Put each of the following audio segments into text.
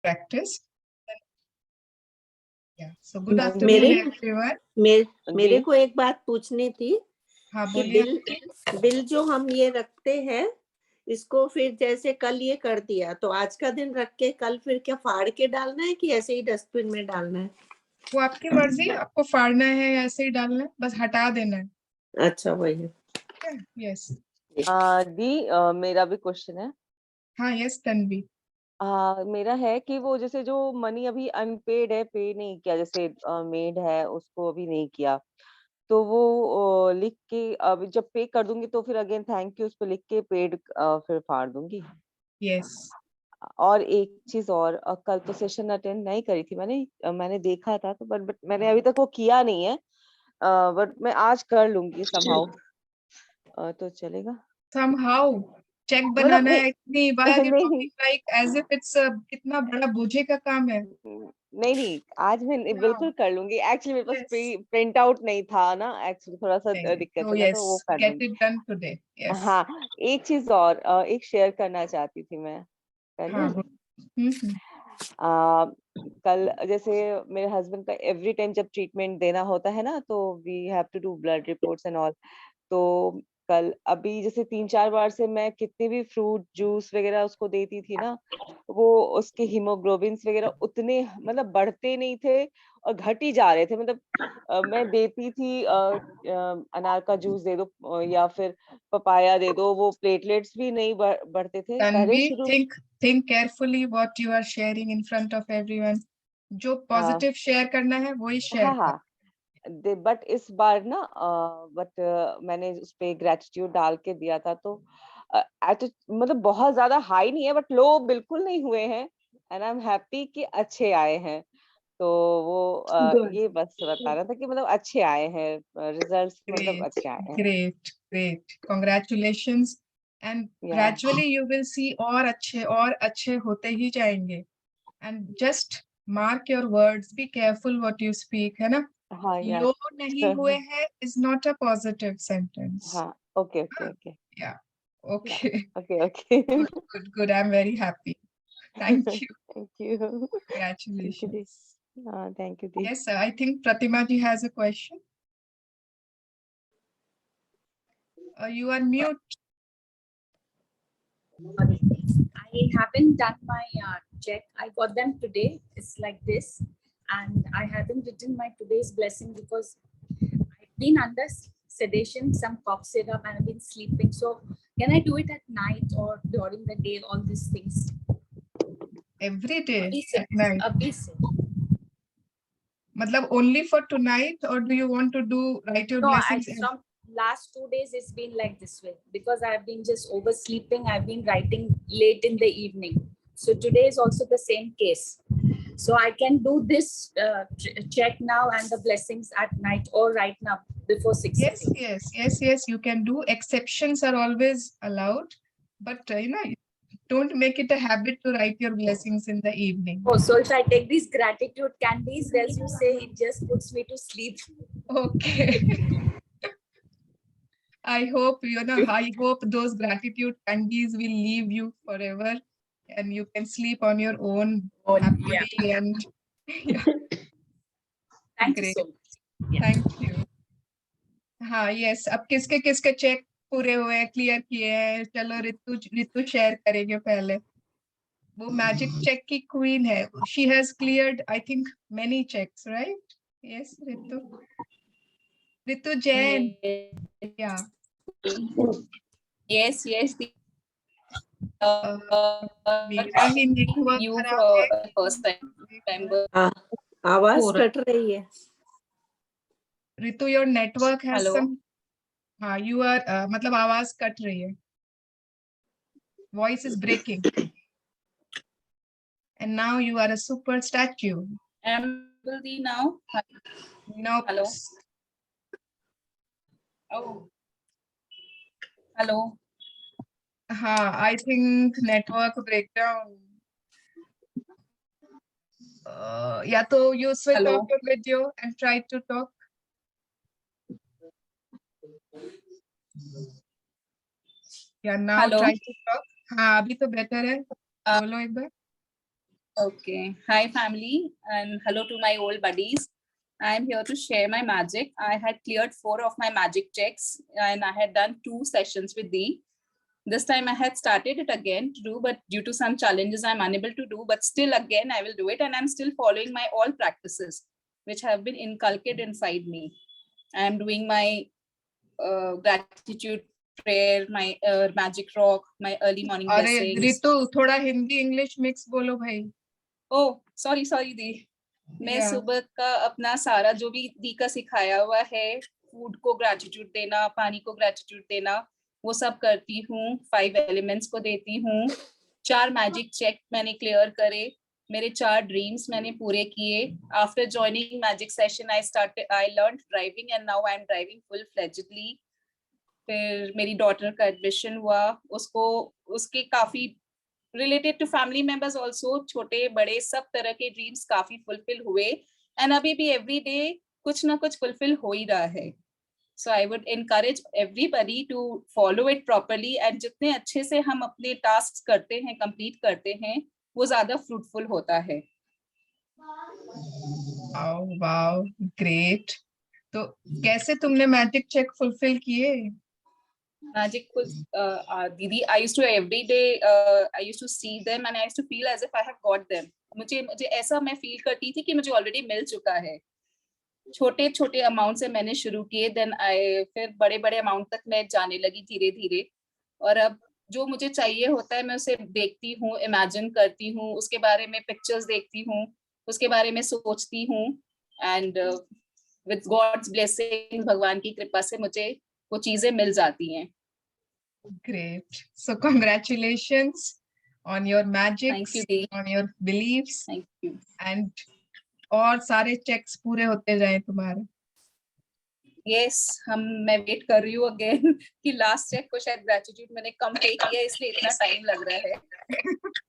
practice. Yeah. So good मेरे afternoon everyone. मेरे को एक बात पूछनी थी हाँ कि बोलिए। बिल जो हम ये रखते हैं इसको फिर जैसे कल ये कर दिया तो आज का दिन रख के कल फिर क्या फाड़ के डालना है कि ऐसे ही डस्टबिन में डालना है? वो आपकी मर्जी, आपको फाड़ना है या ऐसे ही डालना है, बस हटा देना है। अच्छा वही है। यस दी मेरा भी क्वेश्चन है। हाँ यस तन्वी। मेरा है कि वो जैसे जो मनी अभी अनपेड है, पे नहीं किया, जैसे मेड है उसको अभी नहीं किया, तो वो लिख के अब जब पे कर दूंगी तो फिर अगेन थैंक यू उस पर लिख के पेड फिर फाड़ दूंगी। यस और एक चीज और, कल तो सेशन अटेंड नहीं करी थी मैंने, मैंने देखा था तो बट मैंने अभी तक वो किया नहीं है, बट मैं आज कर लूंगी समहाउ, तो चलेगा? somehow चेक मतलब बनाना है इतनी why are you नहीं talking like as if it's a कितना बड़ा बोझे का काम है। नहीं नहीं, आज मैं बिल्कुल कर लूंगी। एक्चुअली मेरे पास Yes. प्रिंट आउट नहीं था ना, एक्चुअली थोड़ा सा नहीं, दिक्कत तो है ना, तो वो yes कर get लूंगी। it done today. Yes. हाँ, एक चीज और, एक शेयर करना चाहती थी मैं, कर हाँ लूं? हम्म। आ, कल जैसे मेरे हस्बैंड का एवरी टाइम जब ट्रीटमेंट देना होता है ना, तो we have to do blood reports and all, तो कल अभी जैसे 3-4 बार से मैं कितने भी फ्रूट जूस वगैरह उसको देती थी ना, वो उसके हीमोग्लोबिन्स वगैरह उतने मतलब बढ़ते नहीं थे और घट ही जा रहे थे। मतलब मैं देती थी अनार का जूस दे दो या फिर पपाया दे दो, वो प्लेटलेट्स भी नहीं बढ़ते थे पहले Tanvi, शुरू। think carefully what you are sharing in front of everyone. जो पॉजिटिव शेयर करना है वही शेयर हाँ कर। हाँ, बट इस बार ना बट मैंने उस पे ग्रेटिट्यूड डाल के दिया था, तो मतलब बहुत ज्यादा हाई नहीं है बट लो बिल्कुल नहीं हुए हैं, एंड आई एम हैप्पी कि अच्छे आए हैं। तो वो ये बस बता रहा था कि मतलब अच्छे आए हैं रिजल्ट्स, मतलब Great, अच्छे आए हैं। great, great. Congratulations. And या gradually you will see और अच्छे होते ही जाएंगे. And just mark your words. Be careful what you speak, है ना? हाँ या लो नहीं हुए हैं is not a positive sentence. हाँ, okay okay okay Yeah. Okay. Okay okay, Good. I'm very happy. Thank you. Thank you, thank you the. Congratulations. हाँ thank you the. Yes, sir. I think Pratima ji has a question. You are mute. I haven't done my check. I got them today. It's like this. And I haven't written my today's blessing because I've been under sedation, some cough syrup, and I've been sleeping. So can I do it at night or during the day, all these things? Every day Abhi se- at night. abhi se. Matlab only for tonight, or do you want to do write your No, blessings? from last 2 days it's been like this way because I've been just oversleeping. I've been writing late in the evening. So today is also the same case. So I can do this check now and the blessings at night or right now before 6. Yes. You can do. Exceptions are always allowed, but don't make it a habit to write your blessings in the evening. Oh, so if I take these gratitude candies, as you say, it just puts me to sleep. Okay. I hope those gratitude candies will leave you forever, and you can sleep on your own happily. Yeah. And yeah, Thank great. you so much. Yeah. Thank you. हाँ yes, अब किसके किसके check पूरे हुए, clear किए हैं? चलो Ritu share करेंगे पहले। वो मैजिक चेक की क्वीन है, she has cleared I think many checks, right? Yes Ritu Jain. या Yes. मेरा ही नेटवर्क You खराब है। for first time member. आवाज कट रही है। Ritu your network has Hello. Some, हाँ यू आर मतलब आवाज कट रही है, voice is breaking, and now you are a super statue. Am I now? No Hello. Oh. Hello. हाँ आई थिंक नेटवर्क ब्रेकडाउन। या तो you switch Hello. off your video and try to talk. Yeah, now Hello. try to talk. हाँ अभी तो better है, बोलो एक बार। Okay. Hi, family, and hello to my old buddies. I'm here to share my magic. I had cleared 4 of my magic checks, and I had done 2 sessions with Dee. This time I had started it again to do, but due to some challenges, I'm unable to do. But still, again, I will do it, and I'm still following my all practices, which have been inculcated inside me. I'm doing my gratitude prayer, my magic rock, my early morning अरे blessings. Ritu थोड़ा Hindi English mix बोलो भाई. Oh, sorry दी. मैं Yeah. सुबह का अपना सारा जो भी दी का सिखाया हुआ है, फूड को ग्रेटिट्यूड देना, पानी को ग्रेटिट्यूड देना, वो सब करती हूँ. 5 एलिमेंट्स को देती हूँ. 4 मैजिक चेक मैंने क्लियर करे. मेरे 4 ड्रीम्स मैंने पूरे किए. After joining magic session I learn driving and now I am driving full फ्लेजेडली. फिर मेरी डॉटर का एडमिशन हुआ. उसके काफी related to family members also, छोटे बड़े सब तरह के ड्रीम्स काफी फुलफिल हुए. एंड अभी भी एवरी डे कुछ ना कुछ फुलफिल हो ही रहा है. So I would encourage everybody to follow it properly. And जितने अच्छे से हम अपने टास्क करते हैं, कंप्लीट करते हैं, वो ज्यादा फ्रूटफुल होता है. Wow great. तो कैसे तुमने मैजिक चेक फुलफिल किए? Magic Didi, I used to every day I used to see them and I used to feel as if I have got them. मुझे ऐसा मैं फील करती थी कि मुझे ऑलरेडी मिल चुका है. छोटे छोटे अमाउंट से मैंने शुरू किए, देन फिर बड़े बड़े अमाउंट तक मैं जाने लगी धीरे धीरे. और अब जो मुझे चाहिए होता है मैं उसे देखती हूँ, इमेजिन करती हूँ, उसके बारे में पिक्चर्स देखती हूँ, उसके बारे में सोचती हूँ. एंड विद गॉड्स ब्लेसिंग, भगवान की कृपा से मुझे वो चीजें मिल जाती हैं. Great. So congratulations on your magics, Thank you, Dee. on your beliefs, Thank you. and और सारे चेक्स पूरे होते जाएं तुम्हारे. Yes, मैं वेट कर रही हूँ अगेन कि लास्ट चेक को शायद ग्रेटिट्यूड मैंने कम पे किया इसलिए इतना टाइम लग रहा है.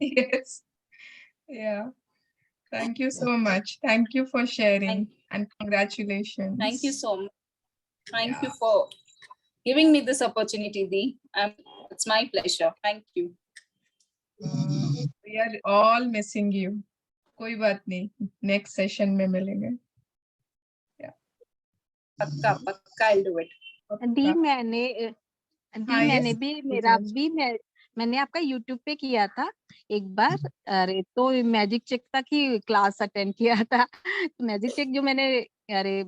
Yes. Yeah. Thank you so much. Thank you for sharing and congratulations. Thank you so much. Thank you Yeah. for giving me this opportunity, Dee. It's my pleasure. Thank you. We are all missing you. कोई बात नहीं, next session में मिलेंगे. पक्का I'll do it. दी मैंने yes, भी मेरा भी मैंने आपका YouTube पे किया था एक बार. अरे तो मैजिक चेक तक ही क्लास अटेंड किया था. मैजिक चेक जो मैंने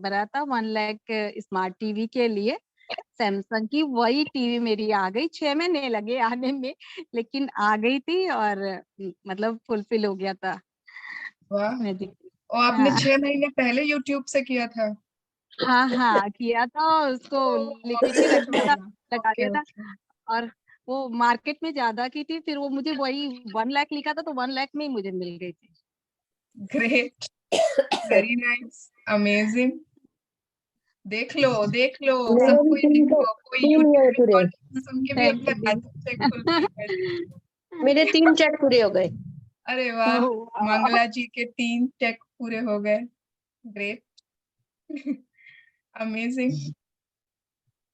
भरा था 1 लाख स्मार्ट टीवी के लिए, सैमसंग की, वही टीवी मेरी आ गई. 6 महीने लगे आने में, लेकिन आ गई थी और मतलब फुलफिल हो गया था. वाह. मैजिक. और आपने हाँ. 6 महीने पहले YouTube से किया था? हाँ किया था. उसको लिख के रख दिया था, लगा दिया था. और वो मार्केट में ज्यादा की थी, फिर वो मुझे वही 1 लाख लिखा था, तो 1 लाख में ही मुझे मिल गई थी. Great. Very nice. Amazing. देख लो सबको ही देखो. कोई YouTube और सुन के भी अपना मैजिक चेक फुलफिल कर. मेरे 3 चेक पूरे हो गए. अरे वाह. मंगला जी के 3 चेक पूरे हो गए. ग्रेट. अमेजिंग.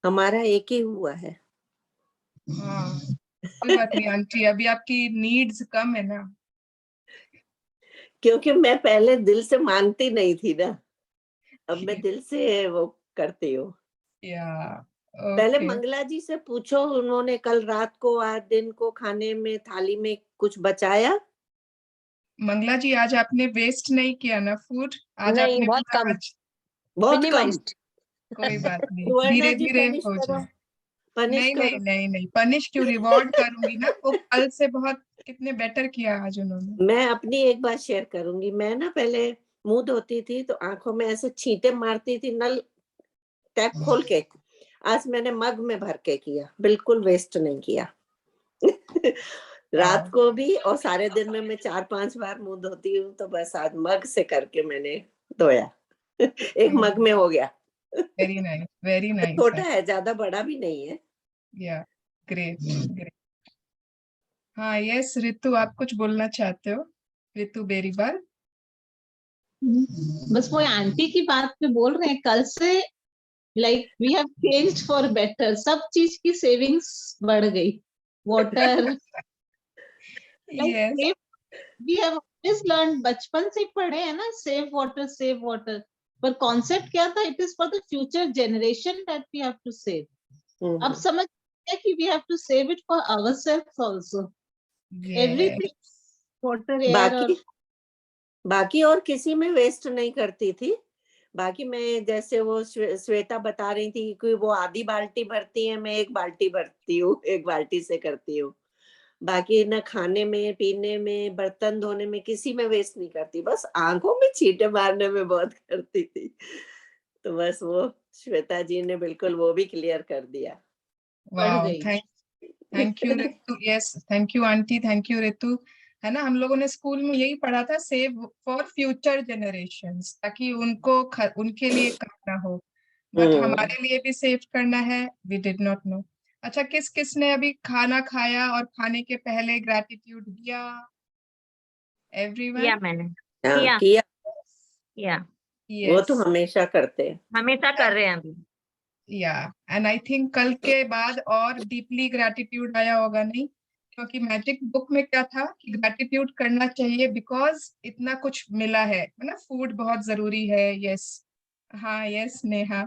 हमारा एक ही हुआ है. हाँ, कोई बात नहीं आंटी, अभी आपकी नीड्स कम है ना. क्योंकि मैं पहले दिल से मानती नहीं थी ना, अब मैं दिल से वो करती हूँ. पहले मंगला जी से पूछो, उन्होंने कल रात को आज दिन को खाने में थाली में कुछ बचाया? मंगला जी आज आपने वेस्ट नहीं किया ना फूड? आज नहीं, आपने बहुत पूरा कम. बहुत कम. कोई बात नहीं, सुवर्णा धीरे जी धीरे पनिश हो करो, जाए. पनिश करो. नहीं, पनिश क्यों, रिवॉर्ड करूंगी ना. वो कल से बहुत कितने बेटर किया आज उन्होंने. मैं अपनी एक बात शेयर करूंगी. मैं ना पहले मुंह धोती थी तो आंखों में ऐसे छींटे मारती थी, नल टैप खोल के. आज मैंने मग में भर के किया, बिल्कुल वेस्ट नहीं किया. रात को भी और सारे दिन में मैं 4-5 बार मुंह धोती हूँ, तो बस आज मग से करके मैंने धोया. एक मग में हो गया. Very nice. छोटा है, ज्यादा बड़ा भी नहीं है. या ग्रेट. हाँ यस रितु, आप कुछ बोलना चाहते हो? रितु बेरीवाल. बस वो आंटी की बात पे बोल रहे हैं. कल से like we have changed for better. सब चीज की सेविंग्स बढ़ गई. Water, Yes. we have is learn, बचपन से पढ़े हैं ना, सेव वाटर, पर कॉन्सेप्ट क्या था? It is for the future generation that we have to save. अब समझ है कि we have to save it for ourselves also, everything, water, air और बाकी और किसी में वेस्ट नहीं करती थी। बाकी मैं जैसे वो श्वेता बता रही थी कि वो आधी बाल्टी भरती है, मैं 1 बाल्टी भरती हूँ, 1 बाल्टी से करती हूँ। बाकी न खाने में, पीने में, बर्तन धोने में, किसी में वेस्ट नहीं करती। बस आंखों में छींटे मारने में बहुत करती थी। तो बस वो श्वेता जी ने बिल्कुल वो भी क्लियर कर दिया। Wow, thank you Ritu. Yes, thank you aunty, thank you Ritu. है ना, हम लोगों ने स्कूल में यही पढ़ा था, सेव फॉर फ्यूचर जनरेशंस, ताकि उनको उनके लिए करना हो, बट हमारे लिए भी सेव करना है। We did not know. अच्छा, किस किस ने अभी खाना खाया और खाने के पहले ग्रैटिट्यूड दिया? एवरीवन? किया मैंने, किया। वो तो हमेशा करते हैं, हमेशा कर रहे हैं अभी। एंड आई थिंक कल के बाद और डीपली ग्रैटिट्यूड आया होगा, नहीं? क्योंकि मैजिक बुक में क्या था कि ग्रैटिट्यूड करना चाहिए बिकॉज इतना कुछ मिला है ना, फूड बहुत जरूरी है। यस, हाँ, यस नेहा।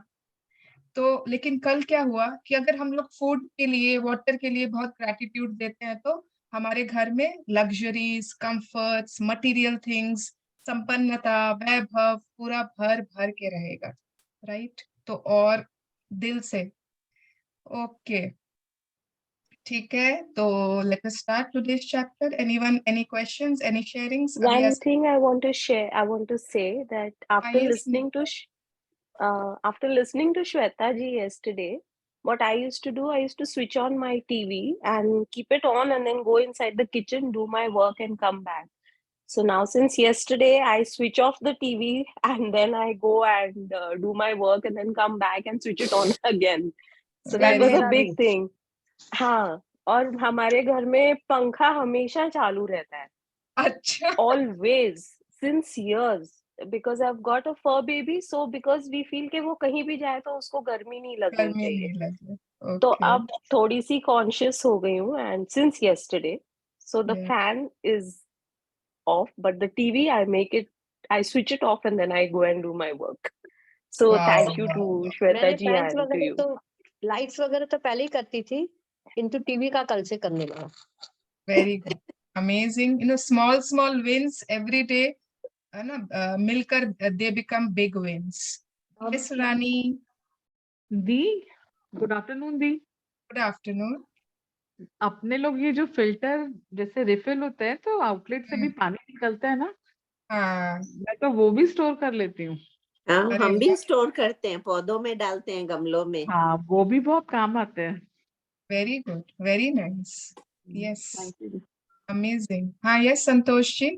तो लेकिन कल क्या हुआ कि अगर हम लोग फूड के लिए, वाटर के लिए बहुत ग्रैटिट्यूड देते हैं, तो हमारे घर में लग्जरीज, कंफर्ट्स, मटेरियल थिंग्स, संपन्नता, वैभव पूरा भर भर के रहेगा, राइट? तो और दिल से। ओके, ठीक है, तो let us start today's chapter. Anyone, any questions, any sharings? One thing I want to share, I want to say that after listening to Shweta ji yesterday, what I used to do, I used to switch on my TV and keep it on and then go inside the kitchen, do my work and come back. So now since yesterday, I switch off the TV and then I go and do my work and then come back and switch it on again. So that was a big thing. हाँ, और हमारे घर में पंखा हमेशा चालू रहता है. अच्छा. Always, since years, because I've got a fur baby, so because we feel कि वो कहीं भी जाए तो उसको गर्मी नहीं लगनी चाहिए. तो अब थोड़ी सी conscious हो गई हूँ, and since yesterday, so the fan is off, but the TV I switch it off and then I go and do my work. So thank you to Shweta ji and to you. Lights वगैरह तो पहले ही करती थी, किंतु TV का कल से करने लगा. Very good, amazing. Small wins every day, है ना, मिलकर they become big wins. Miss Rani di, good afternoon di. Good afternoon. अपने लोग ये जो फिल्टर जैसे रिफिल होते हैं तो आउटलेट से भी पानी निकलता है ना? हाँ, मैं तो वो भी स्टोर कर लेती हूँ. हाँ, हम भी स्टोर करते हैं, पौधों में डालते हैं, गमलों में. हाँ, वो भी बहुत काम आते हैं. Very good, very nice. Yes, amazing. हाँ, यस संतोष जी.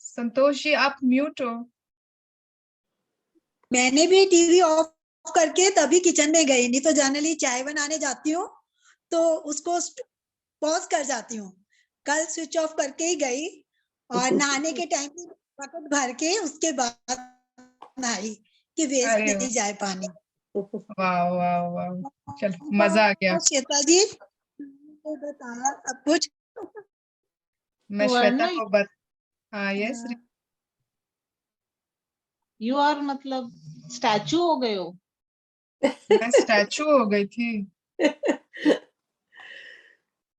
संतोष जी, आप म्यूट हो. मैंने भी टीवी ऑफ करके तभी किचन में गई, नहीं तो जनरली चाय बनाने जाती हूँ तो उसको पॉज कर जाती हूँ. कल स्विच ऑफ करके ही गई और नहाने के टाइम में बकेट भर के उसके बाद नहाई कि वेस्ट नहीं जाए पानी. वाह वाह वाह, चलो मजा आ गया. श्वेता जी तो बताया सब कुछ. मैं श्वेता को हाँ, यस. यू आर मतलब स्टैचू हो गए हो. मैं स्टैचू हो गई थी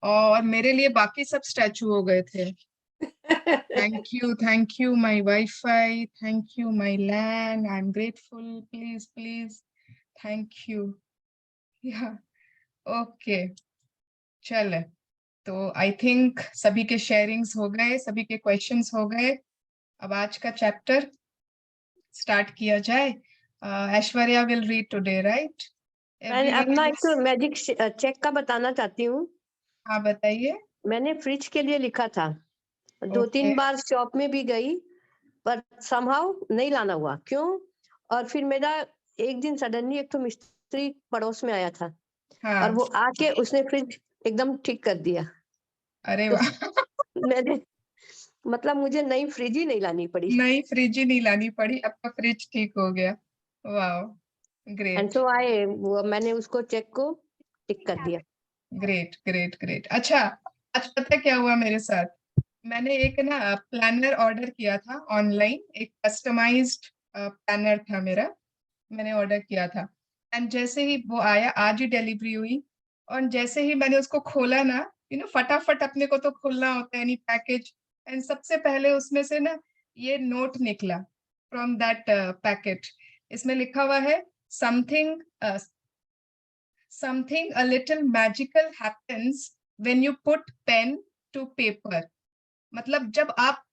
और मेरे लिए बाकी सब स्टैचू हो गए थे. Thank you my wifi, thank you my land. I am grateful. Please thank you. Okay, चले. तो आई थिंक सभी के शेयरिंग्स हो गए, सभी के क्वेश्चंस हो गए. अब आज का चैप्टर स्टार्ट किया जाए. Aishwarya will read today, right? मैं अपना एक मैजिक चेक का बताना चाहती हूँ. हाँ, बताइए. मैंने फ्रिज के लिए लिखा था. 2-3 बार शॉप में भी गई पर समहाउ नहीं लाना हुआ. क्यों? और फिर मेरा एक दिन सडनली एक तो मिस्त्री पड़ोस में आया था. हाँ. और वो आके उसने फ्रिज एकदम ठीक कर दिया. अरे वाह. मैंने मतलब मुझे नई फ्रिज ही नहीं लानी पड़ी. आपका फ्रिज ठीक हो गया. वाह, ग्रेट. एंड सो मैंने उसको चेक को टिक कर दिया. Great great great. अच्छा, आज पता क्या हुआ मेरे साथ? मैंने एक ना प्लानर ऑर्डर किया था ऑनलाइन, एक कस्टमाइज्ड प्लानर था मेरा, मैंने ऑर्डर किया था। एंड जैसे ही वो आया, आज ही डिलीवरी हुई, और जैसे ही मैंने उसको खोला ना, फटाफट अपने को तो खोलना होता है नहीं पैकेज, एंड सबसे पहले उसमें से ना ये नोट निकला फ्रॉम दैट पैकेट। इसमें लिखा हुआ है something something a little magical happens when you put pen to paper। मतलब जब आप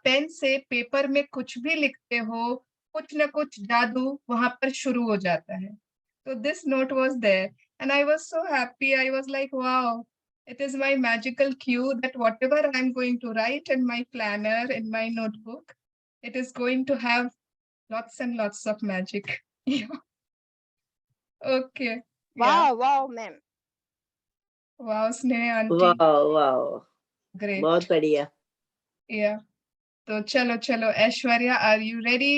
पेन से पेपर में कुछ भी लिखते हो, कुछ ना कुछ जादू वहां पर शुरू हो जाता है। तो this note was there and I was so happy. I was like wow, it is my magical cue that whatever I'm going to write in my planner, in my notebook, it is going to have lots and lots of magic. Yeah. Okay. Wow, wow, ma'am. Wow, Sneha aunty. वाह वाह, Great. बहुत बढ़िया। Yeah. तो चलो चलो, Aishwarya, are you ready?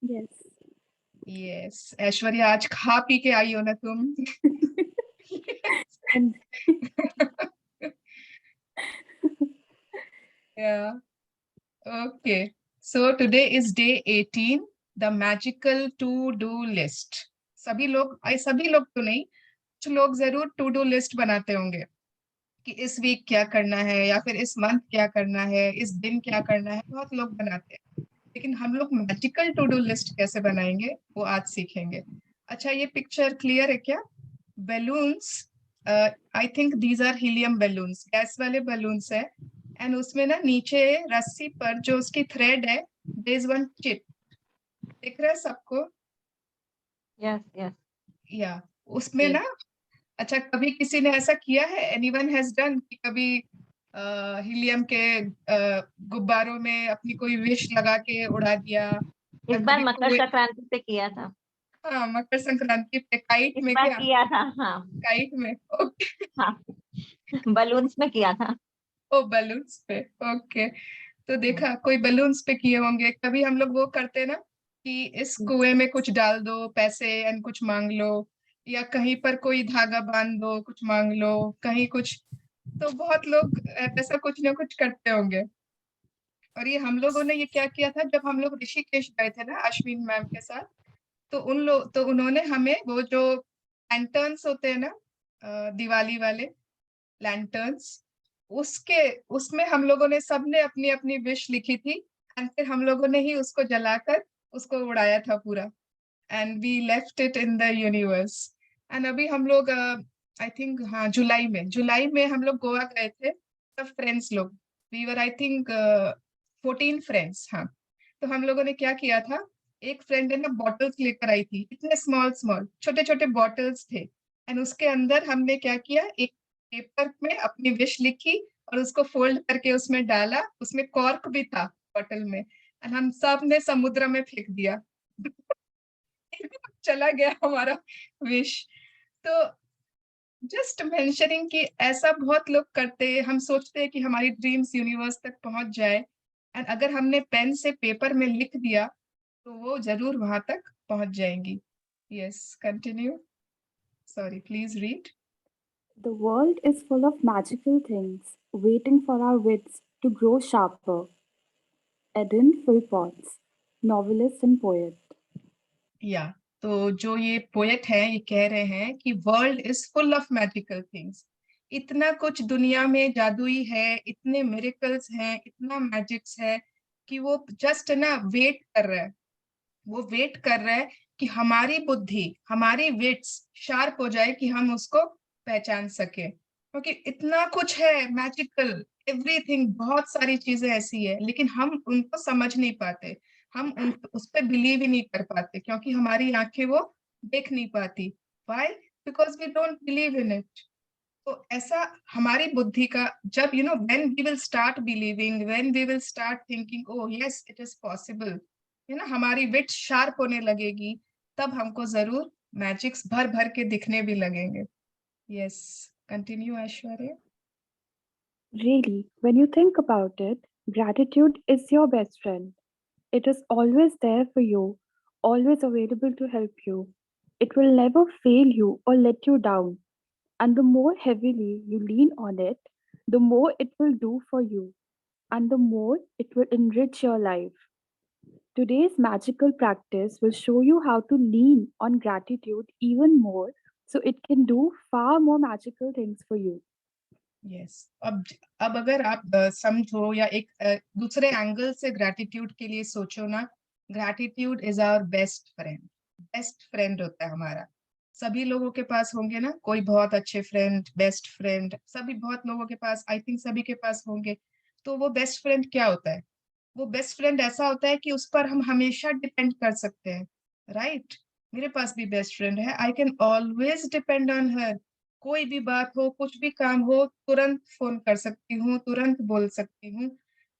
Yes. Yes Aishwarya, आज खा P के आई हो ना तुम? Yeah. Okay. So today is day 18, the magical to-do list. सभी लोग तो नहीं, कुछ लोग जरूर टू डू लिस्ट बनाते होंगे कि इस वीक क्या करना है, या फिर इस मंथ क्या करना है, इस दिन क्या करना है, बहुत लोग बनाते हैं। लेकिन हम लोग मैजिकल टू डू लिस्ट कैसे बनाएंगे वो आज सीखेंगे। अच्छा, ये पिक्चर क्लियर है क्या? Balloons, I think these are helium balloons, gas वाले बैलून्स है। एंड उसमें ना नीचे रस्सी पर जो उसकी थ्रेड है, देयर इज वन चिप, दिख रहा है सबको? Yes yes. या उसमें ना, अच्छा कभी किसी ने ऐसा किया है, एनीवन हैज डन, कि कभी हीलियम के गुब्बारों में अपनी कोई विश लगा के उड़ा दिया? इस बार मकर संक्रांति पे किया था। हाँ, मकर संक्रांति पे काइट में किया था। हाँ, काइट में, ओके। हाँ, बलून्स में किया था। ओ, बलून्स पे, ओके। तो देखा, कोई बलून्स पे किए होंगे। कभी हम लोग वो करते ना कि इस कुएं में कुछ डाल दो पैसे एंड कुछ मांग लो, या कहीं पर कोई धागा बांध दो कुछ मांग लो, कहीं कुछ। तो बहुत लोग ऐसा कुछ ना कुछ करते होंगे। और ये हम लोगों ने ये क्या किया था, जब हम लोग ऋषिकेश गए थे ना अश्विन मैम के साथ, तो उन्होंने हमें वो जो लैंटर्न्स होते हैं ना, दिवाली वाले लैंटर्न्स, उसमें हम लोगों ने सबने अपनी अपनी विश लिखी थी, एंड फिर हम लोगों ने ही उसको जलाकर उसको उड़ाया था पूरा, and we left it in the universe. And अभी हम लोग आई थिंक, हाँ, जुलाई में हम लोग गोवा गए थे, सब फ्रेंड्स लोग, we were I think 14 friends. हाँ, तो हम लोगों ने क्या किया था, एक फ्रेंड है ना बॉटल्स लेकर आई थी, इतने स्मॉल स्मॉल छोटे छोटे बॉटल्स थे, एंड उसके अंदर हमने क्या किया, एक पेपर में अपनी विश लिखी और उसको फोल्ड करके उसमें डाला, उसमें कॉर्क भी था बॉटल में, एंड हम सब ने समुद्र में फेंक दिया। चला गया हमारा विश। तो जस्ट मेंशनिंग कि ऐसा बहुत लोग करते हैं, हम सोचते हैं कि हमारी ड्रीम्स यूनिवर्स तक पहुंच जाए, एंड अगर हमने पेन से पेपर में लिख दिया तो वो जरूर वहां तक पहुंच जाएंगी। Yes, continue, sorry, please read. The world is full of magical things waiting for our wits to grow sharper. Eden Philpotts, novelist and poet. या तो जो ये पोएट है, ये कह रहे हैं कि world is full of magical things. इतना कुछ दुनिया में जादुई है, इतने मिरेकल्स हैं, इतना मैजिक्स है कि वो जस्ट ना वेट कर रहा है, वो वेट कर रहा है कि हमारी बुद्धि, हमारी विट्स शार्प हो जाए कि हम उसको पहचान सके, क्योंकि इतना कुछ है मैजिकल, एवरीथिंग, बहुत सारी चीजें ऐसी है, लेकिन हम उनको समझ नहीं पाते, हम उस पर बिलीव ही नहीं कर पाते, क्योंकि हमारी आंखें वो देख नहीं पाती। Why? Because we don't believe in it. तो ऐसा हमारी बुद्धि का, जब when we will start believing, when we will start thinking, oh yes it is possible, हमारी विट शार्प होने लगेगी, तब हमको जरूर मैजिक्स भर भर के दिखने भी लगेंगे। Yes, continue Aishwarya. Really, when you think about it, gratitude is your best friend. It is always there for you, always available to help you. It will never fail you or let you down. And the more heavily you lean on it, the more it will do for you, and the more it will enrich your life. Today's magical practice will show you how to lean on gratitude even more so it can do far more magical things for you. Yes अब अगर आप समझो या एक दूसरे angle से gratitude के लिए सोचो ना, gratitude is our best friend होता है हमारा। सभी लोगों के पास होंगे ना, कोई बहुत अच्छे फ्रेंड, बेस्ट फ्रेंड, सभी बहुत लोगों के पास, आई थिंक सभी के पास होंगे। तो वो बेस्ट फ्रेंड क्या होता है? वो बेस्ट फ्रेंड ऐसा होता है कि उस पर हम हमेशा डिपेंड कर सकते हैं, राइट? मेरे पास भी बेस्ट फ्रेंड है, I can always depend on her. कोई भी बात हो, कुछ भी काम हो, तुरंत फोन कर सकती हूँ, तुरंत बोल सकती हूँ।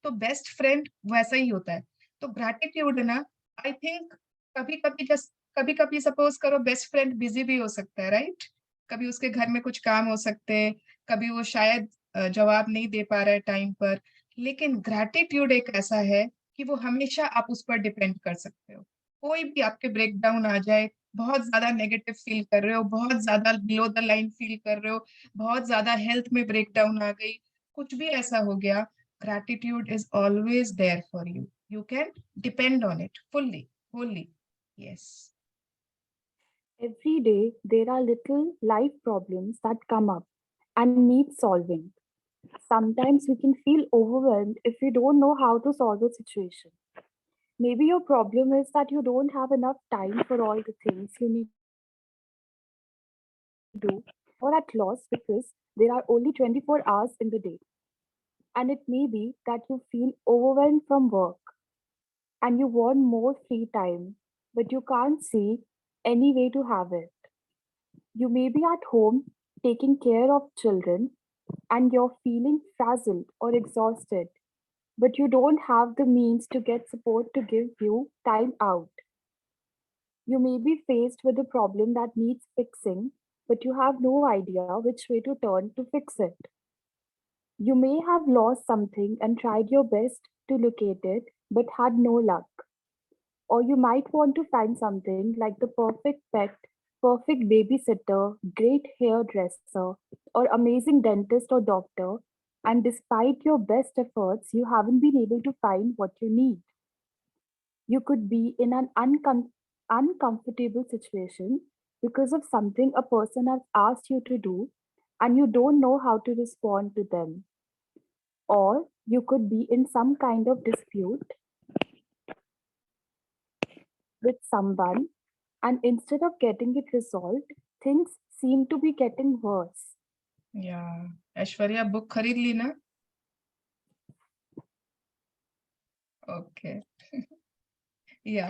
तो बेस्ट फ्रेंड वैसा ही होता है। तो ग्रैटिट्यूड ना, आई थिंक कभी कभी सपोज करो बेस्ट फ्रेंड बिजी भी हो सकता है, राइट? कभी उसके घर में कुछ काम हो सकते हैं, कभी वो शायद जवाब नहीं दे पा रहा है टाइम पर, लेकिन ग्रैटिट्यूड एक ऐसा है कि वो हमेशा आप उस पर डिपेंड कर सकते हो। कोई भी आपके ब्रेकडाउन आ जाए, बहुत ज्यादा नेगेटिव फील कर रहे हो, बहुत ज्यादा बिलो द लाइन फील कर रहे हो, बहुत ज्यादा हेल्थ में ब्रेकडाउन आ गई, कुछ भी ऐसा हो गया, gratitude is always there for you. You can depend on it fully, wholly. Yes. Every day, there are little life problems that come up and need solving. Sometimes we can feel overwhelmed if we don't know how to solve a situation. Maybe your problem is that you don't have enough time for all the things you need to do, or at loss because there are only 24 hours in the day. And it may be that you feel overwhelmed from work and you want more free time, but you can't see any way to have it. You may be at home taking care of children and you're feeling frazzled or exhausted, but you don't have the means to get support to give you time out. You may be faced with a problem that needs fixing, but you have no idea which way to turn to fix it. You may have lost something and tried your best to locate it, but had no luck. Or you might want to find something like the perfect pet, perfect babysitter, great hairdresser, or amazing dentist or doctor, and despite your best efforts, you haven't been able to find what you need. You could be in an uncomfortable situation because of something a person has asked you to do, and you don't know how to respond to them. Or you could be in some kind of dispute with someone, and instead of getting it resolved, things seem to be getting worse. Yeah, Aishwarya book खरीद ली ना? Okay या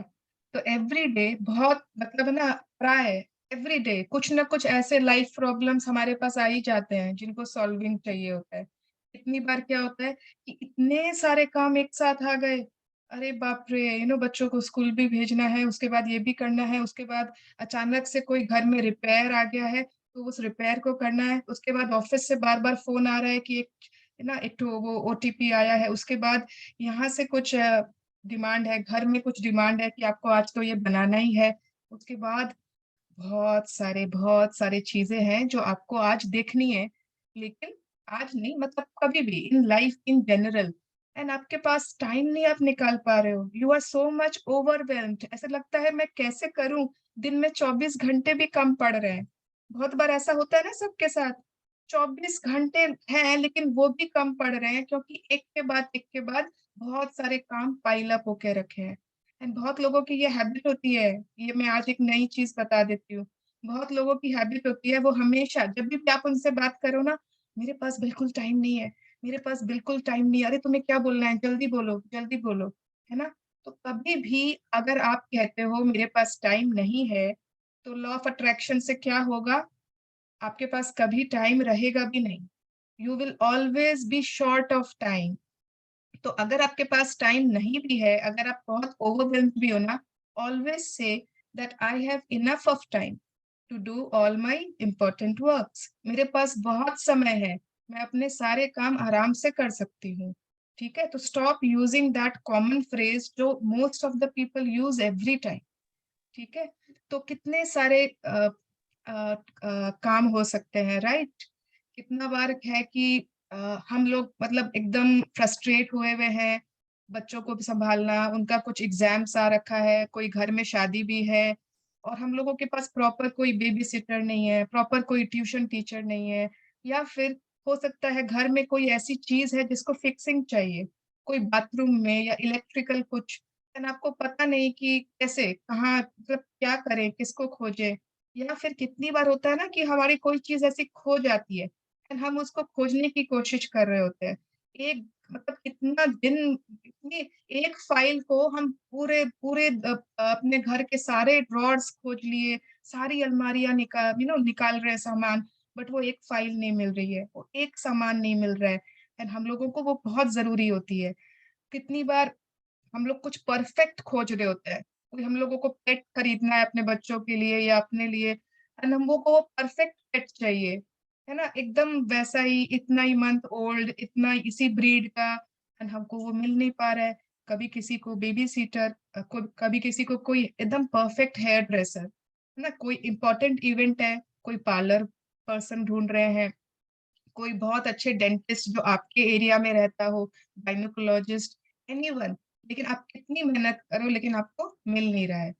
तो every day बहुत मतलब ना, प्राय every day कुछ ना कुछ ऐसे लाइफ प्रॉब्लम्स हमारे पास आ ही जाते हैं जिनको सॉल्विंग चाहिए होता है। इतनी बार क्या होता है कि इतने सारे काम एक साथ आ गए, अरे बाप रे, बच्चों को स्कूल भी भेजना है, उसके बाद ये भी करना है, उसके बाद अचानक से कोई घर में रिपेयर आ गया है तो उस रिपेयर को करना है, उसके बाद ऑफिस से बार बार फोन आ रहा है कि एक तो वो ओटीपी आया है, उसके बाद यहाँ से कुछ डिमांड है, घर में कुछ डिमांड है कि आपको आज तो ये बनाना ही है, उसके बाद बहुत सारे चीजें हैं जो आपको आज देखनी है, लेकिन आज नहीं, मतलब कभी भी in life in general, and आपके पास टाइम नहीं आप निकाल पा रहे हो। You are so much overwhelmed, ऐसा लगता है मैं कैसे करूं, दिन में 24 घंटे भी कम पड़ रहे हैं। बहुत बार ऐसा होता है ना सबके साथ, 24 घंटे हैं लेकिन वो भी कम पड़ रहे हैं क्योंकि एक के बाद बहुत सारे काम पाइल अप होके रखे हैं। एंड बहुत लोगों की ये हैबिट होती है, ये मैं आज एक नई चीज बता देती हूँ, बहुत लोगों की हैबिट होती है, वो हमेशा जब भी आप उनसे बात करो ना, मेरे पास बिल्कुल टाइम नहीं है, मेरे पास बिल्कुल टाइम नहीं है, अरे तुम्हें क्या बोलना है, जल्दी बोलो, है ना? तो कभी भी अगर आप कहते हो मेरे पास टाइम नहीं है, तो लॉ ऑफ अट्रैक्शन से क्या होगा, आपके पास कभी टाइम रहेगा भी नहीं, you will always be short of time. तो अगर आपके पास टाइम नहीं भी है, अगर आप बहुत ओवरवेल्म्ड भी हो ना, always say that I have enough of time to do all my important works. मेरे पास बहुत समय है, मैं अपने सारे काम आराम से कर सकती हूँ, ठीक है? तो stop using that common phrase जो most of the people use every time, ठीक है? तो कितने सारे काम हो सकते हैं, राइट? कितना बार है कि हम लोग मतलब एकदम फ्रस्ट्रेट हुए हुए हैं, बच्चों को भी संभालना, उनका कुछ एग्जाम्स आ रखा है, कोई घर में शादी भी है, और हम लोगों के पास प्रॉपर कोई बेबी सिटर नहीं है, प्रॉपर कोई ट्यूशन टीचर नहीं है, या फिर हो सकता है घर में कोई ऐसी चीज है जिसको फिक्सिंग चाहिए, कोई बाथरूम में या इलेक्ट्रिकल कुछ, एंड आपको पता नहीं कि कैसे, कहाँ, मतलब क्या करें, किसको खोजें। या फिर कितनी बार होता है ना कि हमारी कोई चीज ऐसी खो जाती है एंड हम उसको खोजने की कोशिश कर रहे होते हैं, एक मतलब कितना दिन, इतनी एक फाइल को हम पूरे पूरे अपने घर के सारे ड्रॉर्स खोज लिए, सारी अलमारियां निकाल रहे हैं सामान, बट वो एक फाइल नहीं मिल रही है, वो एक सामान नहीं मिल रहा है, एंड हम लोगों को वो बहुत जरूरी होती है। कितनी बार हम लोग कुछ परफेक्ट खोज रहे होते हैं, कोई हम लोगों को पेट खरीदना है अपने बच्चों के लिए या अपने लिए, एंड हम लोगों को वो परफेक्ट पेट चाहिए, है ना, एकदम वैसा ही, इतना ही मंथ ओल्ड, इतना इसी ब्रीड का, एंड हमको वो मिल नहीं पा रहा है। कभी किसी को बेबी सीटर, कभी किसी को कोई एकदम परफेक्ट हेयर ड्रेसर, है ना, कोई इम्पोर्टेंट इवेंट है, कोई पार्लर पर्सन ढूंढ रहे हैं, कोई बहुत अच्छे डेंटिस्ट जो आपके एरिया में रहता हो, गायनोकोलॉजिस्ट, एनीवन, लेकिन आप कितनी मेहनत करो लेकिन आपको मिल नहीं रहा है।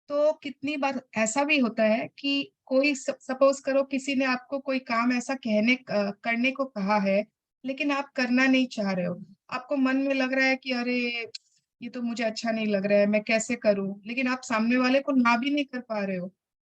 तो कितनी बार ऐसा भी होता है कि कोई सपोज करो किसी ने आपको कोई काम ऐसा करने को कहा है, लेकिन आप करना नहीं चाह रहे हो, आपको मन में लग रहा है कि अरे ये तो मुझे अच्छा नहीं लग रहा है, मैं कैसे करूं, लेकिन आप सामने वाले को ना भी नहीं कर पा रहे हो।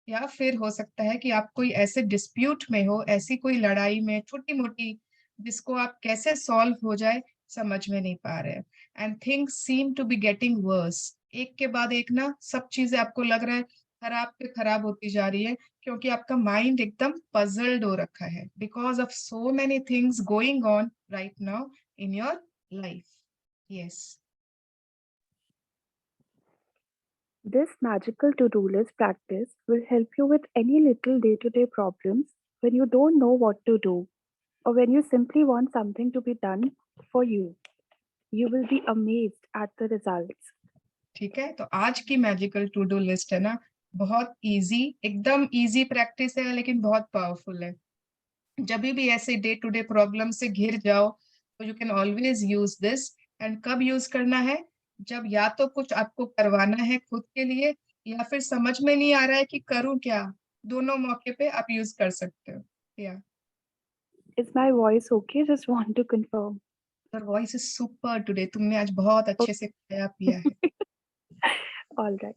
या फिर हो सकता है कि आप कोई ऐसे डिस्प्यूट में हो, ऐसी कोई लड़ाई में छोटी मोटी, जिसको आप कैसे सॉल्व हो जाए समझ में नहीं पा रहे, and things seem to be getting worse, एक के बाद एक ना सब चीजें आपको लग रहा है खराब पे खराब होती जा रही है, क्योंकि आपका माइंड एकदम पजल्ड हो रखा है because of so many things going on right now in your life. Yes. This magical to-do list practice will help you with any little day-to-day problems when you don't know what to do or when you simply want something to be done for you. You will be amazed at the results. ठीक है, तो आज की magical to do list है ना, बहुत easy, एकदम easy practice है, लेकिन बहुत पावरफुल है। जब भी ऐसे डे टू डे प्रॉब्लम से घिर जाओ तो you can always use this. And कब यूज करना है? जब या तो कुछ आपको करवाना है खुद के लिए, या फिर समझ में नहीं आ रहा है कि करूं क्या, दोनों मौके पे आप यूज कर सकते हो। या Is my voice okay? Just want to confirm. Your voice is super today, तुमने आज बहुत अच्छे से खाया पिया है। All right.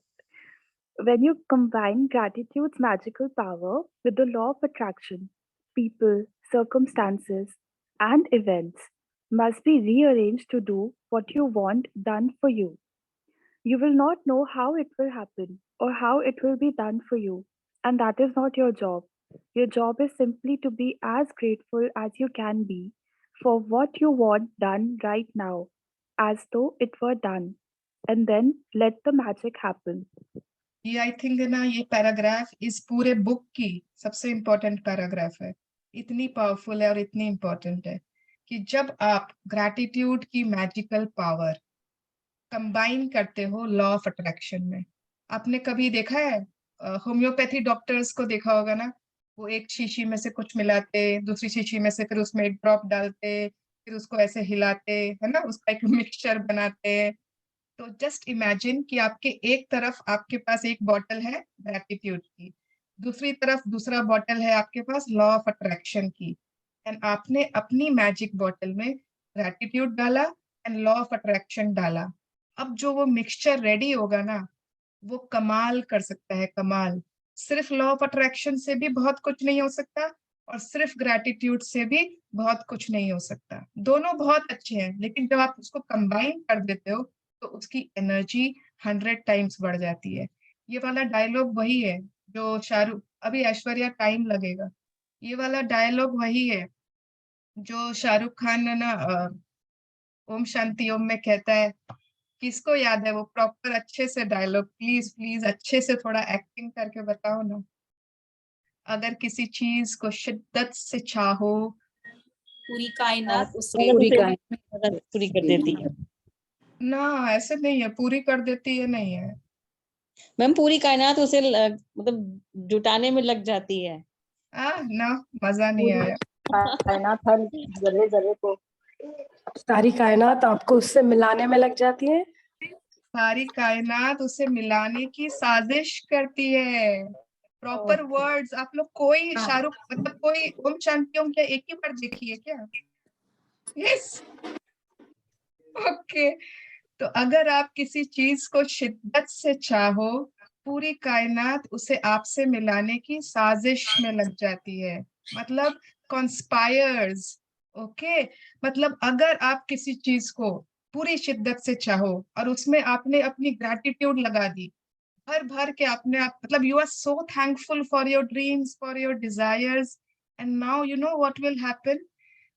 When you combine gratitude's magical power with the law of attraction, people, circumstances, and events must be rearranged to do what you want done for you. You will not know how it will happen or how it will be done for you, and that is not your job. Your job is simply to be as grateful as you can be for what you want done right now, as though it were done, and then let the magic happen. ये I think है ना, ये paragraph इस पूरे book की सबसे important paragraph है, इतनी पावरफुल है और इतनी इम्पोर्टेंट है कि जब आप ग्रैटिट्यूड की मैजिकल पावर कंबाइन करते हो लॉ ऑफ अट्रैक्शन में। आपने कभी देखा है होम्योपैथी डॉक्टर्स को देखा होगा ना, वो एक शीशी में से कुछ मिलाते, दूसरी शीशी में से फिर उसमें एक ड्रॉप डालते, फिर उसको ऐसे हिलाते, है ना, उसका एक मिक्सचर बनाते। तो जस्ट इमेजिन कि आपके एक तरफ आपके पास एक बॉटल है ग्रैटिट्यूड की, दूसरी तरफ दूसरा बॉटल है आपके पास लॉ ऑफ अट्रैक्शन की, एंड आपने अपनी मैजिक बॉटल में ग्रैटिट्यूड डाला एंड लॉ ऑफ अट्रैक्शन डाला। अब जो वो मिक्सचर रेडी होगा ना, वो कमाल कर सकता है, कमाल। सिर्फ लॉ ऑफ अट्रैक्शन से भी बहुत कुछ नहीं हो सकता और सिर्फ ग्रैटिट्यूड से भी बहुत कुछ नहीं हो सकता, दोनों बहुत अच्छे हैं, लेकिन जब आप उसको कंबाइन कर देते हो तो उसकी एनर्जी 100 टाइम्स बढ़ जाती है। ये वाला डायलॉग वही है जो शाहरुख, अभी ऐश्वर्या टाइम लगेगा, ये वाला डायलॉग वही है जो शाहरुख खान ने ना ओम शांति ओम में कहता है। किसको याद है वो प्रॉपर अच्छे से डायलॉग? प्लीज प्लीज अच्छे से थोड़ा एक्टिंग करके बताओ ना। अगर किसी चीज को शिद्दत से चाहो, पूरी कायनात उसे पूरी कर देती है ना ऐसे नहीं है, पूरी कर देती है नहीं है, मैम पूरी कायनात उसे मतलब जुटाने में लग जाती है। ना मजा नहीं आया। कायनात हर जर्रे जर्रे को, सारी कायनात आपको उससे मिलाने में लग जाती है। सारी कायनात उसे मिलाने की साजिश करती है। प्रॉपर वर्ड्स आप लोग कोई शाहरुख मतलब कोई ओम शांति ओम क्या एक ही बार देखी है क्या? Yes okay. तो अगर आप किसी चीज को शिद्दत से चाहो, पूरी कायनात उसे आपसे मिलाने की साजिश में लग जाती है, मतलब कॉन्स्पायर्स। ओके, मतलब अगर आप किसी चीज को पूरी शिद्दत से चाहो और उसमें आपने अपनी ग्रैटिट्यूड लगा दी, भर भर के आपने आप मतलब you are so thankful for your dreams, for your desires, and now you know what will happen.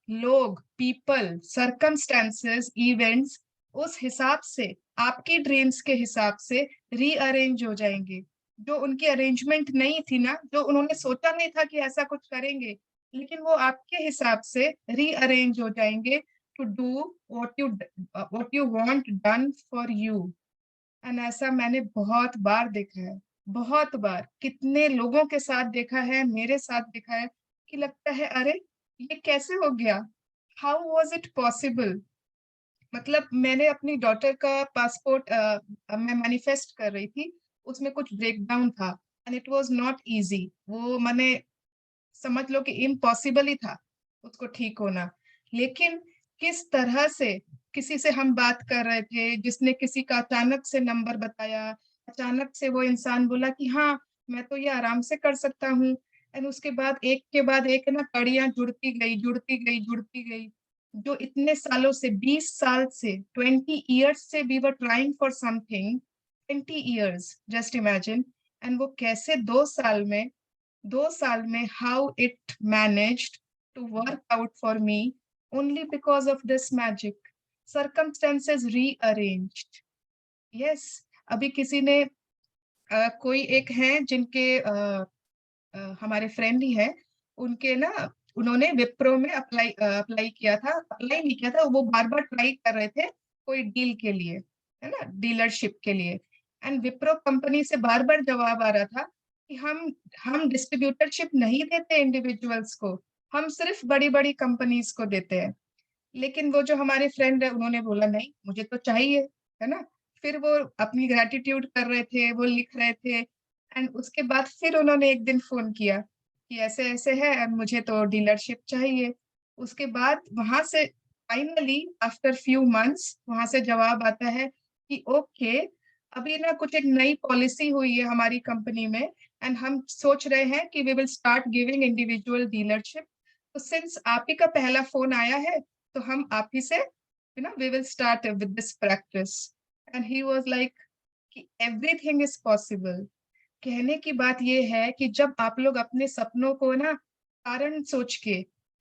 लोग, पीपल, सर्कमस्टेंसेस, इवेंट्स उस हिसाब से, आपकी ड्रीम्स के हिसाब से रीअरेंज हो जाएंगे। जो उनकी अरेंजमेंट नहीं थी ना, जो उन्होंने सोचा नहीं था कि ऐसा कुछ करेंगे, लेकिन वो आपके हिसाब से रीअरेंज हो जाएंगे to do what you want done for you. And ऐसा मैंने बहुत बार देखा है, बहुत बार, कितने लोगों के साथ देखा है, मेरे साथ देखा है कि लगता है अरे ये कैसे हो गया, हाउ वॉज इट पॉसिबल। मतलब मैंने अपनी डॉटर का पासपोर्ट मैं मैनिफेस्ट कर रही थी, उसमें कुछ ब्रेकडाउन था and it was not easy. वो मैंने समझ लो कि इम्पॉसिबल ही था उसको ठीक होना। लेकिन किस तरह से किसी से हम बात कर रहे थे, जिसने किसी का अचानक से नंबर बताया, अचानक से वो इंसान बोला कि हाँ मैं तो ये आराम से कर सकता हूँ, एंड उसके बाद एक के बाद एक ना कड़ियां जुड़ती गई जुड़ती गई जुड़ती गई। जो इतने सालों से, 20 साल से, 20 years से we were trying for something, 20 years, just imagine, and वो कैसे 2 साल में how it managed to work out for me only because of this magic. Circumstances rearranged. Yes, अभी किसी ने कोई एक है जिनके हमारे फ्रेंड ही है, उनके ना उन्होंने विप्रो में अप्लाई किया था, अप्लाई नहीं किया था, वो बार बार ट्राई कर रहे थे कोई डील के लिए, है ना, डीलरशिप के लिए। एंड विप्रो कंपनी से बार बार जवाब आ रहा था कि हम डिस्ट्रीब्यूटरशिप नहीं देते इंडिविजुअल्स को, हम सिर्फ बड़ी बड़ी कंपनीज को देते हैं। लेकिन वो जो हमारे फ्रेंड है उन्होंने बोला नहीं मुझे तो चाहिए, है ना। फिर वो अपनी ग्रेटिट्यूड कर रहे थे, वो लिख रहे थे, एंड उसके बाद फिर उन्होंने एक दिन फोन किया कि ऐसे ऐसे है एंड मुझे तो डीलरशिप चाहिए। उसके बाद वहां से फाइनली आफ्टर फ्यू मंथ्स वहां से जवाब आता है कि ओके अभी ना कुछ एक नई पॉलिसी हुई है हमारी कंपनी में एंड हम सोच रहे हैं कि we will start giving individual dealership. तो सिंस आप ही का पहला फोन आया है तो हम आप ही से we will start with this practice। and he was like कि everything is possible। कहने की बात ये है कि जब आप लोग अपने सपनों को ना कारण सोच के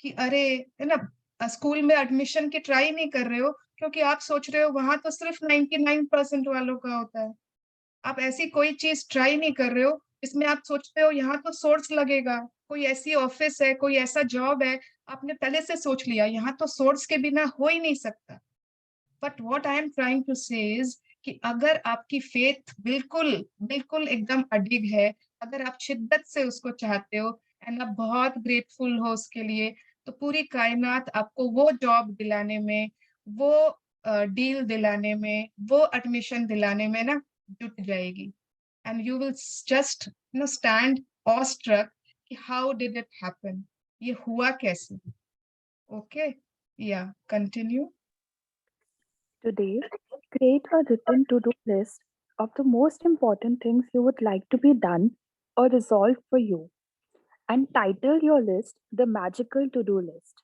कि अरे है ना स्कूल में एडमिशन की ट्राई नहीं कर रहे हो क्योंकि आप सोच रहे हो वहां तो सिर्फ 99% वालों का होता है, आप ऐसी कोई चीज ट्राई नहीं कर रहे हो इसमें आप सोचते हो यहाँ तो सोर्स लगेगा, कोई ऐसी ऑफिस है, कोई ऐसा जॉब है, आपने पहले से सोच लिया यहाँ तो सोर्स के बिना हो ही नहीं सकता। But what I am trying to say is कि अगर आपकी फेथ बिल्कुल बिल्कुल एकदम अडिग है, अगर आप शिद्दत से उसको चाहते हो एंड आप बहुत ग्रेटफुल हो उसके लिए, तो पूरी कायनात आपको वो जॉब दिलाने में, वो डील दिलाने में, वो एडमिशन दिलाने में ना जुट जाएगी। and you will just stand awestruck कि how did it happen, ये हुआ कैसे। okay yeah continue। Today, create a written to-do list of the most important things you would like to be done or resolved for you, and title your list the magical to-do list.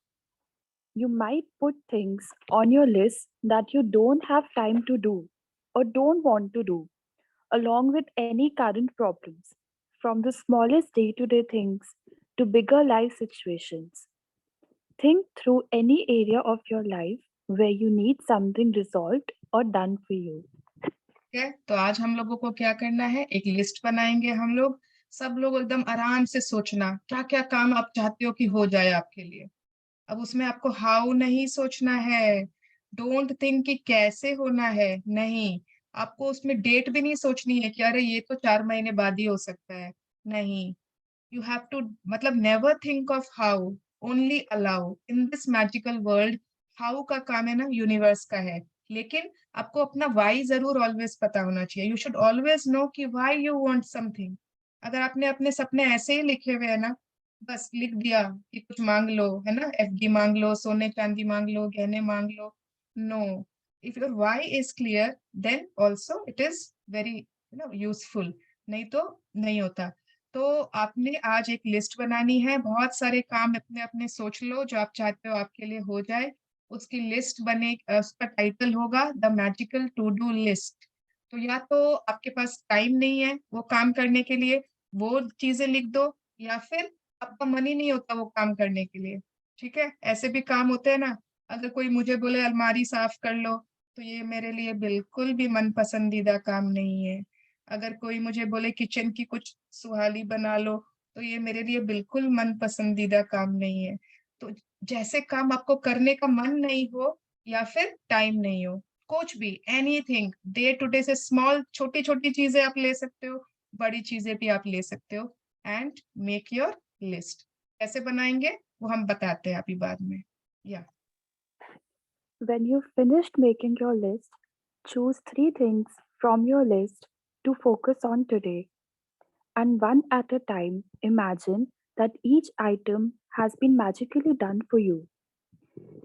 You might put things on your list that you don't have time to do or don't want to do, along with any current problems, from the smallest day-to-day things to bigger life situations. Think through any area of your life where you need something resolved or done for you. Okay, तो आज हम लोगों को क्या करना है, एक list बनाएंगे हम लोग, सब लोग एकदम आराम से सोचना क्या क्या काम आप चाहते हो कि हो जाए आपके लिए। अब उसमें आपको हाउ नहीं सोचना है, डोंट थिंक कि कैसे होना है, नहीं, आपको उसमें डेट भी नहीं सोचनी है कि अरे ये तो 4 महीने बाद ही हो सकता है, नहीं। You have to मतलब never think of how, only allow. In this magical world, how का काम है ना यूनिवर्स का है, लेकिन आपको अपना why जरूर always पता होना चाहिए. You should always know कि why you want something. अगर आपने अपने सपने ऐसे ही लिखे हुए हैं ना, बस लिख दिया कि कुछ मांग लो, है ना, एफडी मांग लो, सोने चांदी मांग लो, गहने मांग लो, no. If your why is clear, then also it is very useful. नहीं तो नहीं होता. तो आपने आज एक लिस्ट बनानी है, बहुत सारे काम अपने अपने सोच लो जो आप चाहते हो आपके लिए हो जाए, उसकी लिस्ट बने, उसका टाइटल होगा the magical to do list. तो या तो आपके पास टाइम नहीं है वो काम करने के लिए, वो चीजें लिख दो, या फिर आपका मन ही नहीं होता वो काम करने के लिए. ठीक है, ऐसे भी काम होते हैं ना. अगर कोई मुझे बोले अलमारी साफ कर लो, तो ये मेरे लिए बिल्कुल भी मन पसंदीदा काम नहीं है. अगर कोई मुझे बोले किचन की कुछ सुहाली बना लो, तो ये मेरे लिए बिल्कुल मन पसंदीदा काम नहीं है. तो जैसे काम आपको करने का मन नहीं हो या फिर टाइम नहीं हो, कुछ भी, एनीथिंग, डे टू डे से स्मॉल छोटी छोटी चीजें आप ले सकते हो, बड़ी चीजें भी आप ले सकते हो, एंड मेक योर लिस्ट. कैसे बनाएंगे वो हम बताते हैं अभी बाद में. या When you've finished making your list, choose 3 things from your list to focus on today. And one at a time, imagine that each item has been magically done for you.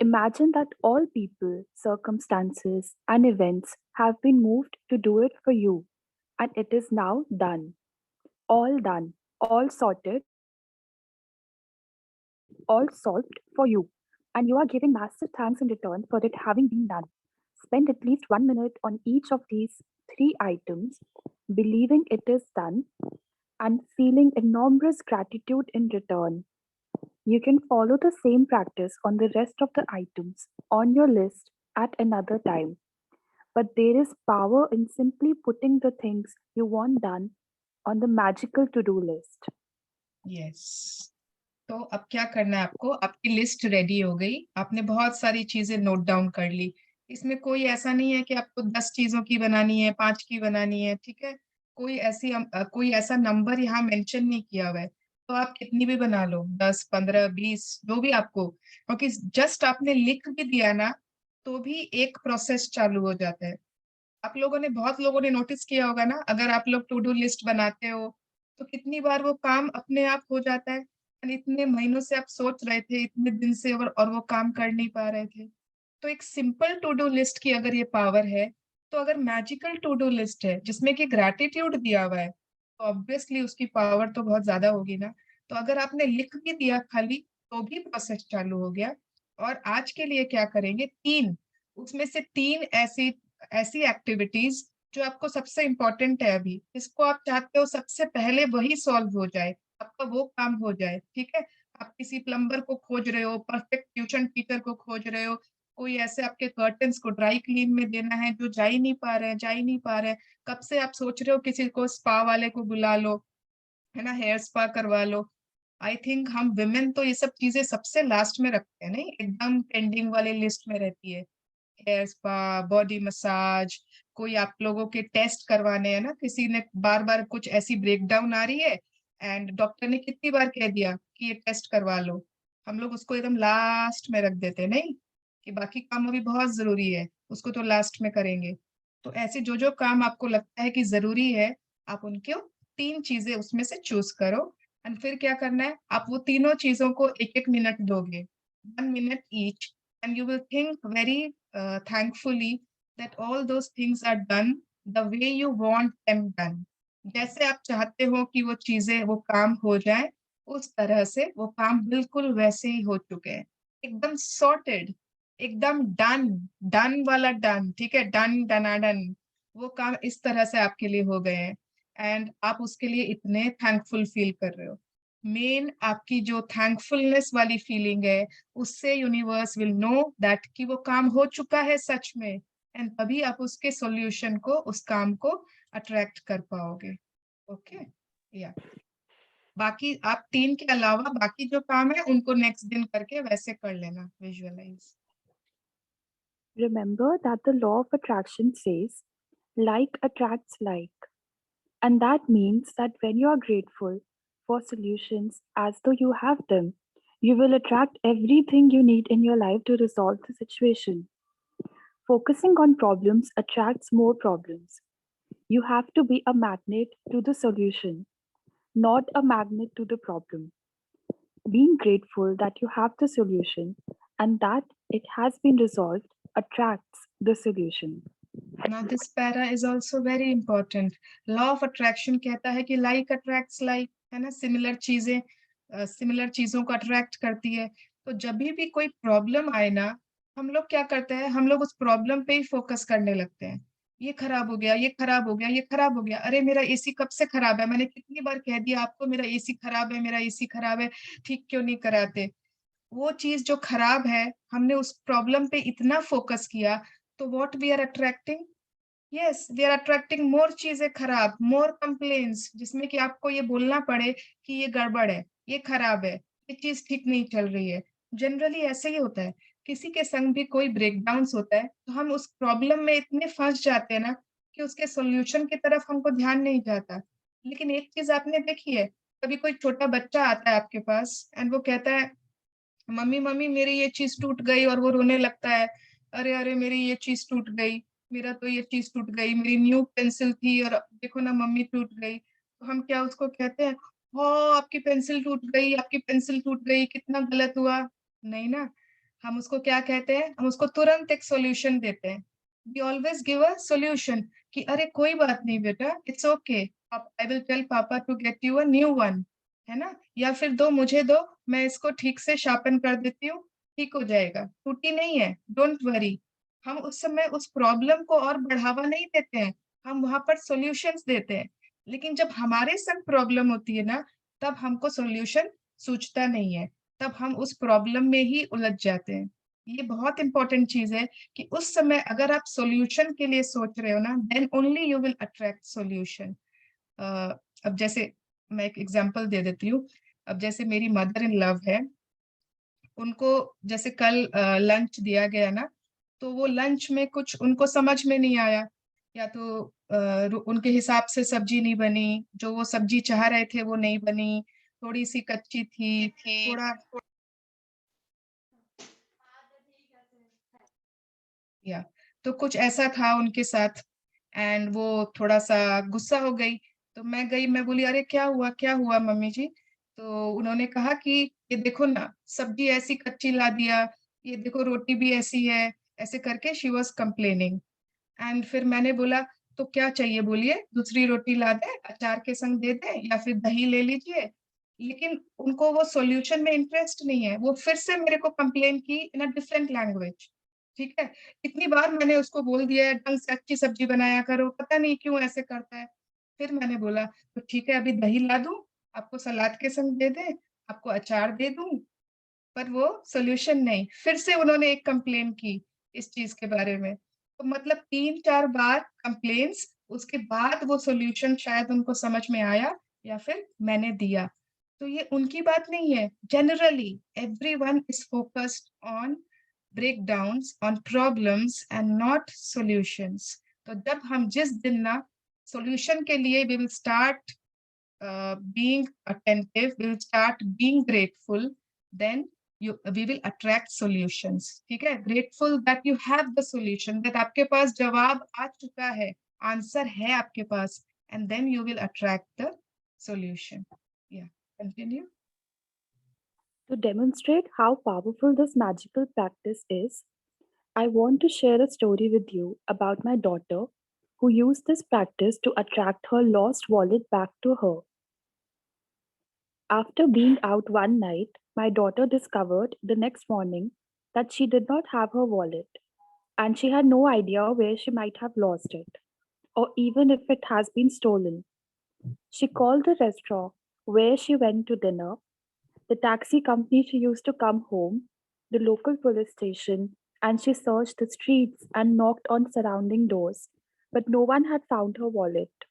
Imagine that all people, circumstances, and events have been moved to do it for you, and it is now done, all sorted, all solved for you. And you are giving massive thanks in return for it having been done. Spend at least 1 minute on each of these 3 items, believing it is done and feeling enormous gratitude in return. You can follow the same practice on the rest of the items on your list at another time. But there is power in simply putting the things you want done on the magical to-do list. Yes. तो अब क्या करना है आपको, आपकी list ready हो गई, आपने बहुत सारी चीजें नोट डाउन कर ली. इसमें कोई ऐसा नहीं है कि आपको 10 चीजों की बनानी है, 5 की बनानी है. ठीक है, कोई ऐसा नंबर यहाँ मेंशन नहीं किया हुआ है. तो आप कितनी भी बना लो, 10, 15, 20, जो भी आपको, क्योंकि जस्ट आपने लिख भी दिया ना, तो भी एक प्रोसेस चालू हो जाता है. आप लोगों ने, बहुत लोगों ने नोटिस किया होगा ना, अगर आप लोग टू डू लिस्ट बनाते हो तो कितनी बार वो काम अपने आप हो जाता है. इतने महीनों से आप सोच रहे थे, इतने दिन से, और वो काम कर नहीं पा रहे थे. तो एक सिंपल टू डू लिस्ट की अगर ये पावर है, तो अगर मैजिकल टू डू लिस्ट है जिसमें कि ग्रैटिट्यूड दिया हुआ है, तो ऑब्वियसली उसकी पावर तो बहुत ज्यादा होगी ना. तो अगर आपने लिख भी दिया खाली, तो भी प्रोसेस चालू हो गया. और आज के लिए क्या करेंगे, 3, उसमें से 3 ऐसी एक्टिविटीज जो आपको सबसे इंपॉर्टेंट है अभी, इसको आप चाहते हो सबसे पहले वही सॉल्व हो जाए, आपका वो काम हो जाए. ठीक है, आप किसी प्लम्बर को खोज रहे हो, परफेक्ट ट्यूशन टीचर को खोज रहे हो, कोई ऐसे आपके कर्टन्स को ड्राई क्लीन में देना है जो जा ही नहीं पा रहे हैं. कब से आप सोच रहे हो किसी को स्पा वाले को बुला लो, है ना, हेयर स्पा करवा लो. आई थिंक हम विमेन तो ये सब चीजें सबसे लास्ट में रखते हैं, नहीं, एकदम पेंडिंग वाले लिस्ट में रहती है. हेयर स्पा, बॉडी मसाज, कोई आप लोगों के टेस्ट करवाने हैं ना, किसी ने बार बार कुछ ऐसी ब्रेकडाउन आ रही है एंड डॉक्टर ने कितनी बार कह दिया कि ये टेस्ट करवा लो, हम लोग उसको एकदम लास्ट में रख देते हैं, नहीं, कि बाकी काम अभी बहुत जरूरी है, उसको तो लास्ट में करेंगे. तो ऐसे जो काम आपको लगता है कि जरूरी है, आप उनको 3 चीजें उसमें से चूज करो. एंड फिर क्या करना है, आप वो तीनों चीजों को 1-1 मिनट दोगे, 1 minute each, and you will think very thankfully that all those things are done the way you want them done. जैसे आप चाहते हो कि वो चीजें, वो काम हो जाए, उस तरह से वो काम बिल्कुल वैसे ही हो चुके हैं, एकदम सॉर्टेड, एकदम डन वाला डन. ठीक है, डन, वो काम इस तरह से आपके लिए हो गए हैं, एंड आप उसके लिए इतने थैंकफुल फील कर रहे हो. मेन आपकी जो थैंकफुलनेस वाली फीलिंग है, उससे यूनिवर्स विल नो दैट कि वो काम हो चुका है सच में, एंड तभी आप उसके सॉल्यूशन को, उस काम को अट्रैक्ट कर पाओगे. ओके, या बाकी आप 3 के अलावा बाकी जो काम है उनको नेक्स्ट दिन करके वैसे कर लेना, visualise. Remember that the law of attraction says Like attracts like. And that means that when you are grateful for solutions as though you have them, you will attract everything you need in your life to resolve the situation. Focusing on problems attracts more problems. You have to be a magnet to the solution, not a magnet to the problem. Being grateful that you have the solution and that it has been resolved attracts the solution. Now this para is also very important. Law of attraction कहता है कि like attracts like, है ना, similar चीजें similar चीजों को attract करती है। तो जब भी कोई प्रॉब्लम आए ना, हम लोग क्या करते हैं, हम लोग उस प्रॉब्लम पे ही फोकस करने लगते हैं। ये खराब हो गया, ये खराब हो गया, ये खराब हो गया, अरे मेरा एसी कब से खराब है, मैंने कितनी बार कह दिया आपको मेरा एसी खराब है, मेरा एसी खराब है, ठीक क्यों नहीं कराते। वो चीज जो खराब है, हमने उस प्रॉब्लम पे इतना फोकस किया, तो what we are attracting, yes we are attracting more चीजें खराब, मोर कंप्लेन्स, जिसमें कि आपको ये बोलना पड़े कि ये गड़बड़ है, ये खराब है, ये चीज ठीक नहीं चल रही है। जनरली ऐसे ही होता है, किसी के संग भी कोई ब्रेकडाउन्स होता है तो हम उस प्रॉब्लम में इतने फंस जाते हैं ना कि उसके सॉल्यूशन की तरफ हमको ध्यान नहीं जाता। लेकिन एक चीज आपने देखी है, कभी कोई छोटा बच्चा आता है आपके पास एंड वो कहता है मम्मी मम्मी मेरी ये चीज टूट गई, और वो रोने लगता है, अरे अरे मेरी ये चीज टूट गई, मेरा तो ये चीज टूट गई, मेरी न्यू पेंसिल थी और देखो ना मम्मी टूट गई। तो हम क्या उसको कहते हैं, हाँ आपकी पेंसिल टूट गई, आपकी पेंसिल टूट गई, कितना गलत हुआ। नहीं ना, हम उसको क्या कहते हैं, हम उसको तुरंत एक सॉल्यूशन देते हैं। We always give a solution कि अरे कोई बात नहीं बेटा, it's okay, I will tell papa to get you a new one, है ना, या फिर दो मुझे दो, मैं इसको ठीक से शार्पन कर देती हूँ, ठीक हो जाएगा, टूटी नहीं है, डोंट वरी। हम उस समय उस प्रॉब्लम को और बढ़ावा नहीं देते हैं, हम वहां पर सॉल्यूशंस देते हैं। लेकिन जब हमारे संग प्रॉब्लम होती है ना, तब हमको सॉल्यूशन सूझता नहीं है, तब हम उस प्रॉब्लम में ही उलझ जाते हैं। ये बहुत इंपॉर्टेंट चीज है कि उस समय अगर आप सॉल्यूशन के लिए सोच रहे हो ना, then only you will attract solution. अब जैसे मैं एक एग्जांपल दे देती हूँ। अब जैसे मेरी मदर इन लव है, उनको जैसे कल लंच दिया गया ना, तो वो लंच में कुछ उनको समझ में नहीं आया, या तो उनके हिसाब से सब्जी नहीं बनी, जो वो सब्जी चाह रहे थे वो नहीं बनी, थोड़ी सी कच्ची थी, थोड़ा या तो कुछ ऐसा था उनके साथ, एंड वो थोड़ा सा गुस्सा हो गई। तो मैं गई, मैं बोली अरे क्या हुआ मम्मी जी। तो उन्होंने कहा कि ये देखो ना सब्जी ऐसी कच्ची ला दिया, ये देखो रोटी भी ऐसी है, ऐसे करके शी वॉज कंप्लेनिंग। एंड फिर मैंने बोला तो क्या चाहिए बोलिए, दूसरी रोटी ला दे, अचार के संग दे दे, या फिर दही ले लीजिए। लेकिन उनको वो सॉल्यूशन में इंटरेस्ट नहीं है, वो फिर से मेरे को कंप्लेन की इन अ डिफरेंट लैंग्वेज। ठीक है, कितनी बार मैंने उसको बोल दिया है ढंग से अच्छी सब्जी बनाया करो, पता नहीं क्यों ऐसे करता है। फिर मैंने बोला तो ठीक है, अभी दही ला दूं, आपको सलाद के संग दे दे, आपको अचार दे दूं, पर वो सॉल्यूशन नहीं। फिर से उन्होंने एक कंप्लेन की इस चीज के बारे में। तो मतलब 3-4 बार कंप्लेन्स, उसके बाद वो सॉल्यूशन शायद उनको समझ में आया या फिर मैंने दिया। तो ये उनकी बात नहीं है, generally everyone is focused on breakdowns, on problems and not solutions. तो जब हम जिस दिन ना solution के लिए we will start being attentive, we will start being grateful, then we will attract solutions. ठीक है, grateful that you have the solution, that आपके पास जवाब आ चुका है, आंसर है आपके पास, and then you will attract the solution. Yeah, continue. To demonstrate how powerful this magical practice is, I want to share a story with you about my daughter who used this practice to attract her lost wallet back to her. After being out one night, my daughter discovered the next morning that she did not have her wallet, and she had no idea where she might have lost it, or even if it has been stolen. She called the restaurant where she went to dinner, the taxi company she used to come home, the local police station, and she searched the streets and knocked on surrounding doors, but no one had found her wallet.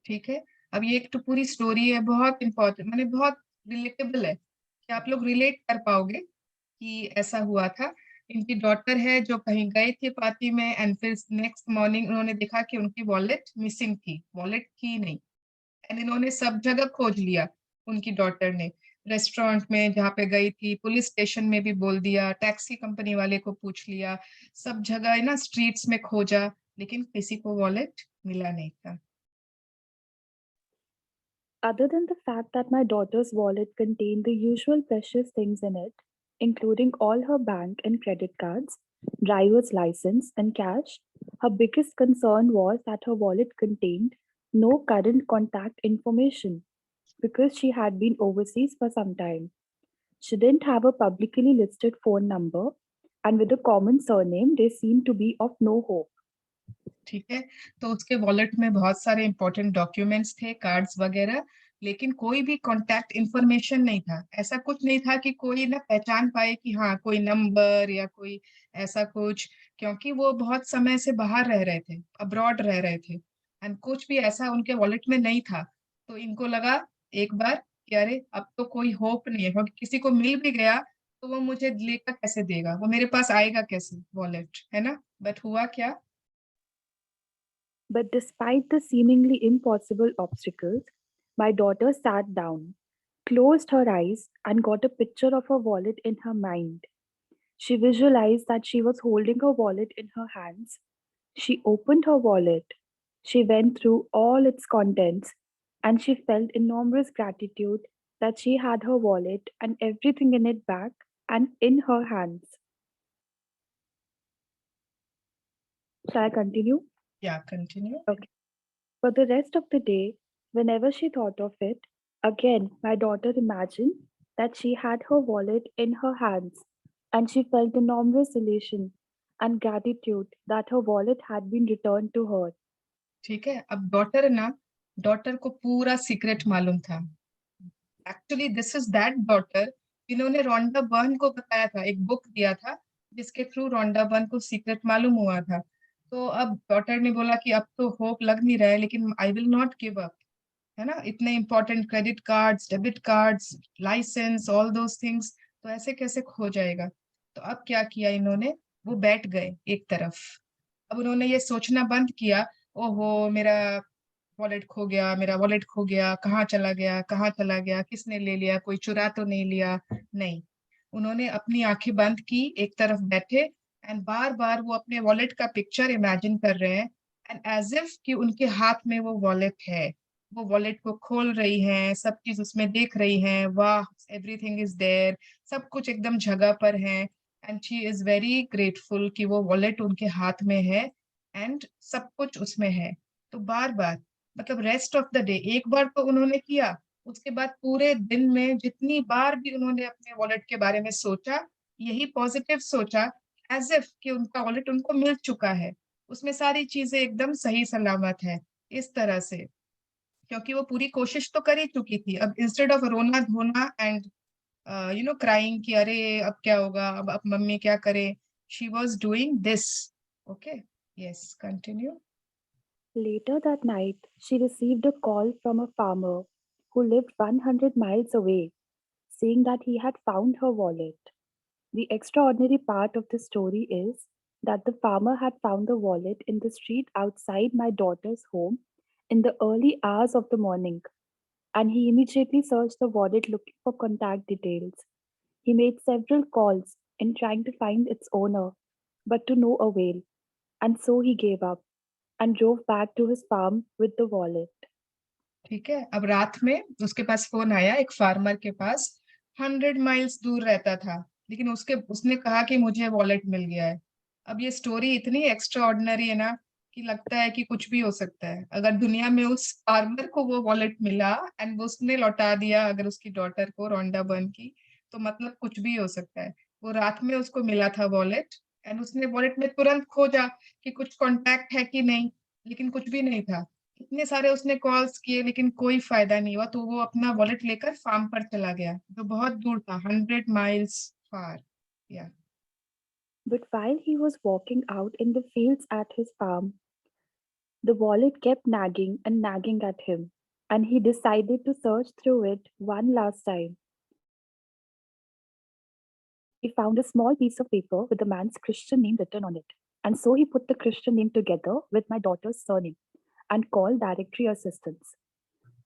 ठीक है, अब ये एक तो पूरी story है, बहुत important, माने बहुत रिलेटेबल है कि आप लोग रिलेट कर पाओगे कि ऐसा हुआ था। इनकी डॉटर है जो कहीं गए थे पार्टी में, एंड फिर नेक्स्ट मॉर्निंग उन्होंने देखा कि उनकी वॉलेट मिसिंग थी, वॉलेट थी नहीं। एंड इन्होंने सब जगह खोज लिया, उनकी डॉटर ने, रेस्टोरेंट में जहाँ पे गई थी, पुलिस स्टेशन में भी बोल दिया, टैक्सी कंपनी वाले को पूछ लिया, सब जगह है ना, स्ट्रीट्स में खोजा, लेकिन किसी को वॉलेट मिला नहीं था। Other than the fact that my daughter's wallet contained the usual precious things in it, including all her bank and credit cards, driver's license, and cash, her biggest concern was that her wallet contained no current contact information because she had been overseas for some time. She didn't have a publicly listed phone number, and with a common surname, they seemed to be of no hope. ठीक है, तो उसके wallet में बहुत सारे important documents थे, cards वगैरह, लेकिन कोई भी कांटेक्ट इंफॉर्मेशन नहीं था। ऐसा कुछ नहीं था कि कोई ना पहचान पाए कि हाँ कोई नंबर या कोई ऐसा कुछ, क्योंकि वो बहुत समय से बाहर रह रहे थे, अब्रॉड रह रहे थे, एंड कुछ भी ऐसा उनके वॉलेट में नहीं था। तो इनको लगा एक बार कि अरे अब तो कोई होप नहीं है, क्योंकि किसी को मिल भी गया तो वो मुझे लेकर कैसे देगा, वो मेरे पास आएगा कैसे वॉलेट, है ना। बट हुआ क्या? But despite the seemingly impossible obstacles, my daughter sat down, closed her eyes, and got a picture of her wallet in her mind. She visualized that she was holding her wallet in her hands. She opened her wallet. She went through all its contents, and she felt enormous gratitude that she had her wallet and everything in it back and in her hands. Shall I continue? Yeah, continue. Okay. For the rest of the day, whenever she thought of it, again, my daughter imagined that she had her wallet in her hands, and she felt enormous elation and gratitude that her wallet had been returned to her. ठीक है, अब daughter ना, daughter को पूरा secret मालूम था। Actually this is that daughter इन्होंने Rhonda Byrne को बताया था, एक बुक दिया था जिसके थ्रू रोंडा बर्न को सीक्रेट मालूम हुआ था। तो अब डॉटर ने बोला कि अब तो होप लग नहीं रहा है, लेकिन I will not give up, है ना। इतने important credit cards, debit cards, licence, all those things, तो ऐसे कैसे खो जाएगा। तो अब क्या किया इन्होंने, वो बैठ गए एक तरफ। अब उन्होंने ये सोचना बंद किया, ओहो मेरा वॉलेट खो गया, मेरा वॉलेट खो गया, कहाँ चला गया, कहाँ चला गया, किसने ले लिया, कोई चुरा तो नहीं लिया, नहीं। उन्होंने अपनी आंखें बंद की, एक तरफ बैठे, एंड बार बार वो अपने वॉलेट का पिक्चर इमेजिन कर रहे हैं, एंड एज इफ कि उनके हाथ में वो वॉलेट है, वो वॉलेट को खोल रही हैं, सब चीज उसमें देख रही हैं, वाह एवरीथिंग इज देयर, सब कुछ एकदम जगह पर है, and she is very grateful कि वो वॉलेट उनके हाथ में है एंड सब कुछ उसमें है। तो बार बार, मतलब रेस्ट ऑफ द डे, एक बार तो उन्होंने किया, उसके बाद पूरे दिन में जितनी बार भी उन्होंने अपने वॉलेट के बारे में सोचा, यही पॉजिटिव सोचा, एज इफ कि उनका वॉलेट उनको मिल चुका है, उसमें सारी चीजें एकदम सही सलामत है, इस तरह से। क्योंकि वो पूरी कोशिश तो कर ही चुकी थी। अब इंस्टेड ऑफ रोना धोना एंड क्राइंग कि अरे अब क्या होगा, अब मम्मी क्या करे, she was doing this. Okay, yes, continue. Later that night, she received a call from a farmer who lived 100 miles away, saying that he had found her wallet. The extraordinary part of the story is that the farmer had found the wallet in the street outside my daughter's home in the early hours of the morning, and he immediately searched the wallet looking for contact details. He made several calls in trying to find its owner, but to no avail, and so he gave up and drove back to his farm with the wallet. ठीक है, अब रात में उसके पास phone आया, एक farmer के पास, 100 miles दूर रहता था, लेकिन उसने कहा कि मुझे वॉलेट मिल गया है। अब ये स्टोरी इतनी एक्स्ट्रा ऑर्डिनरी है ना कि लगता है कि कुछ भी हो सकता है। अगर दुनिया में उस फार्मर को वो वॉलेट मिला एंड वो उसने लौटा दिया अगर उसकी डॉटर को, रोंडा बर्न की, तो मतलब कुछ भी हो सकता है। वो रात में उसको मिला था वॉलेट, एंड उसने वॉलेट में तुरंत खोजा कि कुछ कॉन्टैक्ट है कि नहीं, लेकिन कुछ भी नहीं था। इतने सारे उसने कॉल्स किए लेकिन कोई फायदा नहीं हुआ, तो वो अपना वॉलेट लेकर फार्म पर चला गया, जो बहुत दूर था, 100 miles far. Yeah. But while he was walking out in the fields at his farm, the wallet kept nagging and nagging at him, and he decided to search through it one last time. He found a small piece of paper with the man's Christian name written on it. And so he put the Christian name together with my daughter's surname and called directory assistance.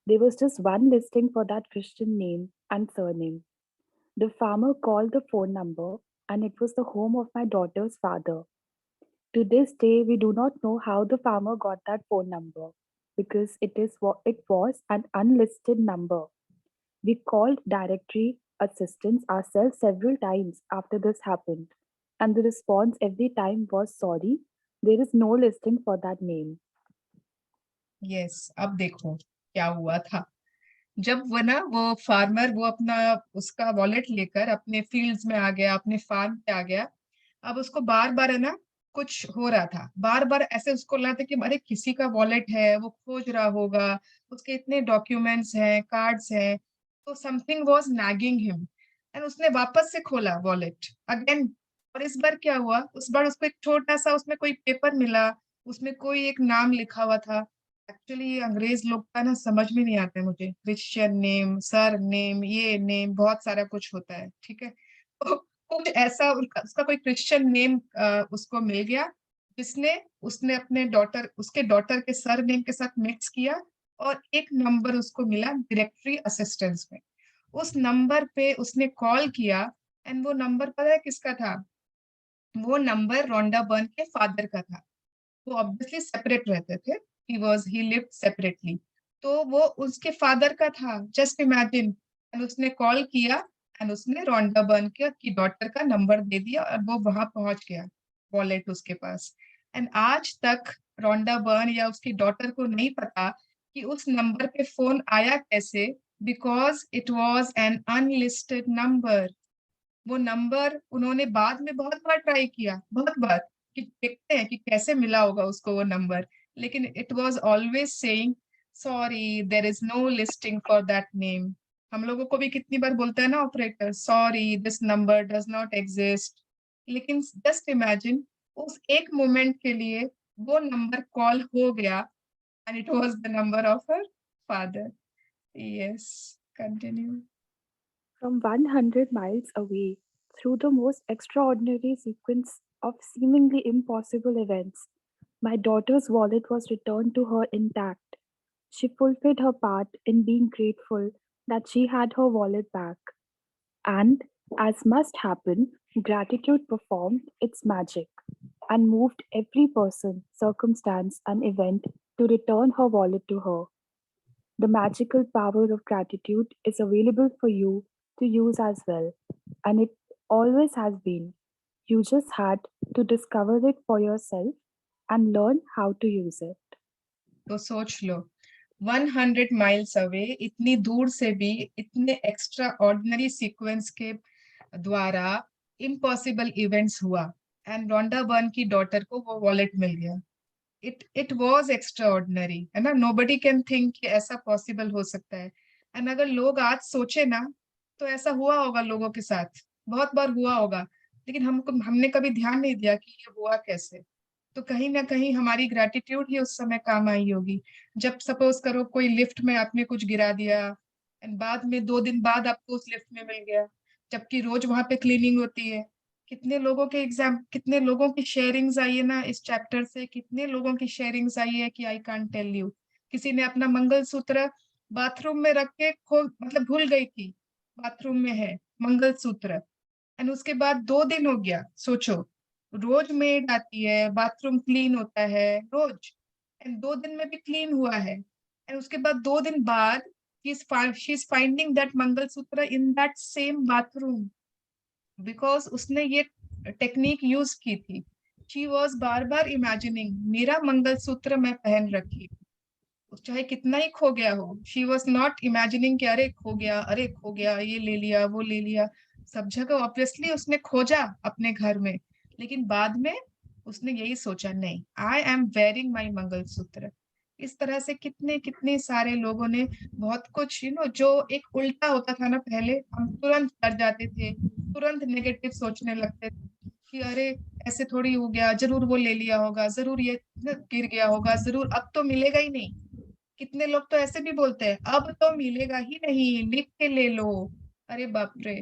There was just one listing for that Christian name and surname. The farmer called the phone number, and it was the home of my daughter's father. To this day, we do not know how the farmer got that phone number because it was an unlisted number. We called directory assistance ourselves several times after this happened, and the response every time was sorry, there is no listing for that name. Yes, अब देखो क्या हुआ था। जब वो farmer वो अपना उसका वॉलेट लेकर अपने फील्ड्स में आ गया, अपने फार्म पे आ गया, अब उसको बार बार है ना कुछ हो रहा था, बार बार ऐसे उसको लगा था कि अरे किसी का वॉलेट है, वो खोज रहा होगा, उसके इतने डॉक्यूमेंट्स हैं, कार्ड्स हैं, तो something was nagging him and उसने वापस से खोला वॉलेट अगेन। और इस बार क्या हुआ, उस बार उसको एक छोटा सा उसमें कोई पेपर मिला, उसमें कोई एक नाम लिखा हुआ था। एक्चुअली ये अंग्रेज लोग का ना समझ में नहीं आता है मुझे, क्रिश्चियन नेम, सर नेम, ये नेम, बहुत सारा कुछ होता है, ठीक है। तो कुछ ऐसा उसका कोई क्रिश्चियन नेम उसको मिल गया, जिसने उसने अपने उसके डॉटर के सर नेम के साथ मिक्स किया और एक नंबर उसको मिला डायरेक्टरी असिस्टेंस में। उस नंबर पे उसने कॉल किया एंड वो नंबर पता है किसका था? वो नंबर रोंडा बर्न के फादर का था। वो ऑब्वियसली सेपरेट रहते थे, he lived separately, तो वो उसके फादर का था। जस्ट इमेजिन, एंड उसने कॉल किया एंड उसने रोंडा बर्न की डॉटर का नंबर दे दिया और वो वहां पहुंच गया, वॉलेट उसके पास। एंड आज तक रोंडा बर्न या उसकी डॉटर को नहीं पता कि उस नंबर पे फोन आया कैसे, because it was an unlisted number. वो नंबर उन्होंने बाद में बहुत बार ट्राई किया, बहुत बार, कि देखते हैं कि कैसे मिला होगा उसको वो नंबर, लेकिन it was always saying sorry there is no listing for that name. हम लोगों को भी कितनी बार बोलता है ना operator, sorry this number does not exist. लेकिन जस्ट इमेजिन, उस एक मोमेंट के लिए वो नंबर कॉल हो गया and it was the number of her father. Yes, continue. From 100 miles away, through the most extraordinary sequence of seemingly impossible events, my daughter's wallet was returned to her intact. She fulfilled her part in being grateful that she had her wallet back. And, as must happen, gratitude performed its magic and moved every person, circumstance, and event to return her wallet to her. The magical power of gratitude is available for you to use as well, and it always has been. You just had to discover it for yourself and learn how to use it. तो सोच लो, 100 miles away, इतनी दूर से भी इतने extra ordinary sequence के द्वारा impossible events हुआ एंड रोंडा बर्न की डॉटर को वो वॉलेट मिल गया। इट वाज एक्स्ट्रा ऑर्डिनरी, है ना। नोबडी कैन थिंक कि ऐसा पॉसिबल हो सकता है। एंड अगर लोग आज सोचे ना, तो ऐसा हुआ होगा लोगों के साथ, बहुत बार हुआ होगा, लेकिन हमने कभी ध्यान नहीं दिया कि ये हुआ कैसे। तो कहीं ना कहीं हमारी ग्रैटिट्यूड ही उस समय काम आई होगी। जब सपोज करो कोई लिफ्ट में आपने कुछ गिरा दिया एंड बाद में 2 दिन बाद आपको उस लिफ्ट में मिल गया, जबकि रोज वहां पे क्लीनिंग होती है। कितने लोगों की शेयरिंग्स आई है ना इस चैप्टर से, कितने लोगों की शेयरिंग्स आई है कि आई कांट टेल यू। किसी ने अपना मंगलसूत्र बाथरूम में रख के मतलब भूल गई थी, बाथरूम में है मंगलसूत्र, एंड उसके बाद 2 दिन हो गया। सोचो, रोज मेड आती है, बाथरूम क्लीन होता है रोज, एंड 2 दिन में भी क्लीन हुआ है, एंड उसके बाद 2 दिन बाद she is finding that mangalsutra in that same bathroom because उसने ये टेक्निक यूज की थी। she was bar bar imagining, मेरा मंगलसूत्र मैं पहन रखी, चाहे कितना ही खो गया हो। she was not imagining कि अरे खो गया, ये ले लिया, वो ले लिया। सब जगह ऑब्वियसली उसने खोजा अपने घर में, लेकिन बाद में उसने यही सोचा, नहीं, आई एम वेयरिंग माई मंगलसूत्र। इस तरह से कितने सारे लोगों ने बहुत कुछ जो एक उल्टा होता था ना पहले, हम तुरंत कर जाते थे, तुरंत नेगेटिव सोचने लगते थे कि अरे ऐसे थोड़ी हो गया, जरूर वो ले लिया होगा, जरूर ये गिर गया होगा, जरूर अब तो मिलेगा ही नहीं। कितने लोग तो ऐसे भी बोलते हैं, अब तो मिलेगा ही नहीं, लिख के ले लो। अरे बाप रे,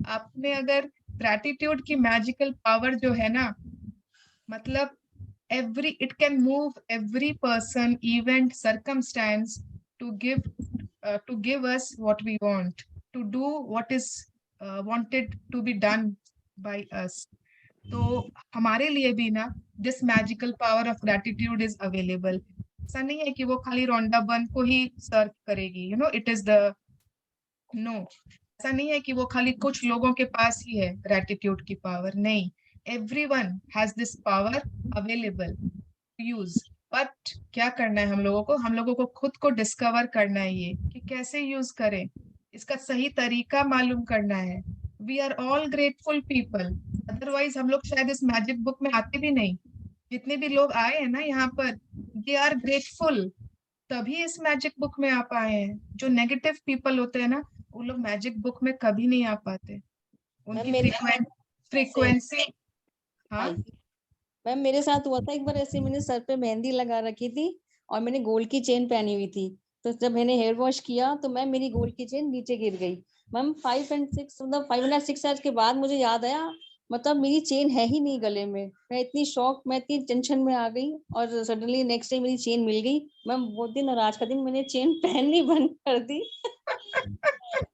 आपने अगर ग्रैटिट्यूड की मैजिकल पावर जो है ना, मतलब it can move every person, event, circumstance to give us what we want, to do what is wanted to be done by us. तो हमारे लिए भी ना this magical power of gratitude is available. ऐसा नहीं है कि वो खाली रोंडा बन को ही सर्व करेगी, it is the no. ऐसा नहीं है कि वो खाली कुछ लोगों के पास ही है ग्रैटिट्यूड की पावर, नहीं, everyone has this power available to use. But क्या करना है हम लोगों को खुद को डिस्कवर करना है ये कि कैसे यूज करें, इसका सही तरीका मालूम करना है. We are all grateful people, otherwise हम लोग शायद इस मैजिक बुक में आते भी नहीं. जितने भी लोग आए हैं ना यहाँ पर, दे आर ग्रेटफुल, तभी इस मैजिक बुक में आ पाए हैं. जो नेगेटिव पीपल होते हैं ना, वो लोग मैजिक बुक में कभी नहीं आ पाते. उनकी फ्रीक्वेंसी. हाँ मैम, मेरे साथ हुआ था एक बार ऐसे, मैंने सर पे मेहंदी लगा रखी थी और मैंने गोल्ड की चेन पहनी हुई थी. तो जब मैंने हेयर वॉश किया तो मैम मेरी गोल्ड की चेन नीचे गिर गई. मैम 5 and 6 मतलब 5 and 6 आवर्स के बाद मुझे याद आया, मतलब मेरी चेन है ही नहीं गले में. मैं इतनी शॉक, मैं इतनी टेंशन में आ गई और सडनली नेक्स्ट डे मेरी चेन मिल गई. मैम वो दिन और आज का दिन मैंने चेन पहननी बंद कर दी.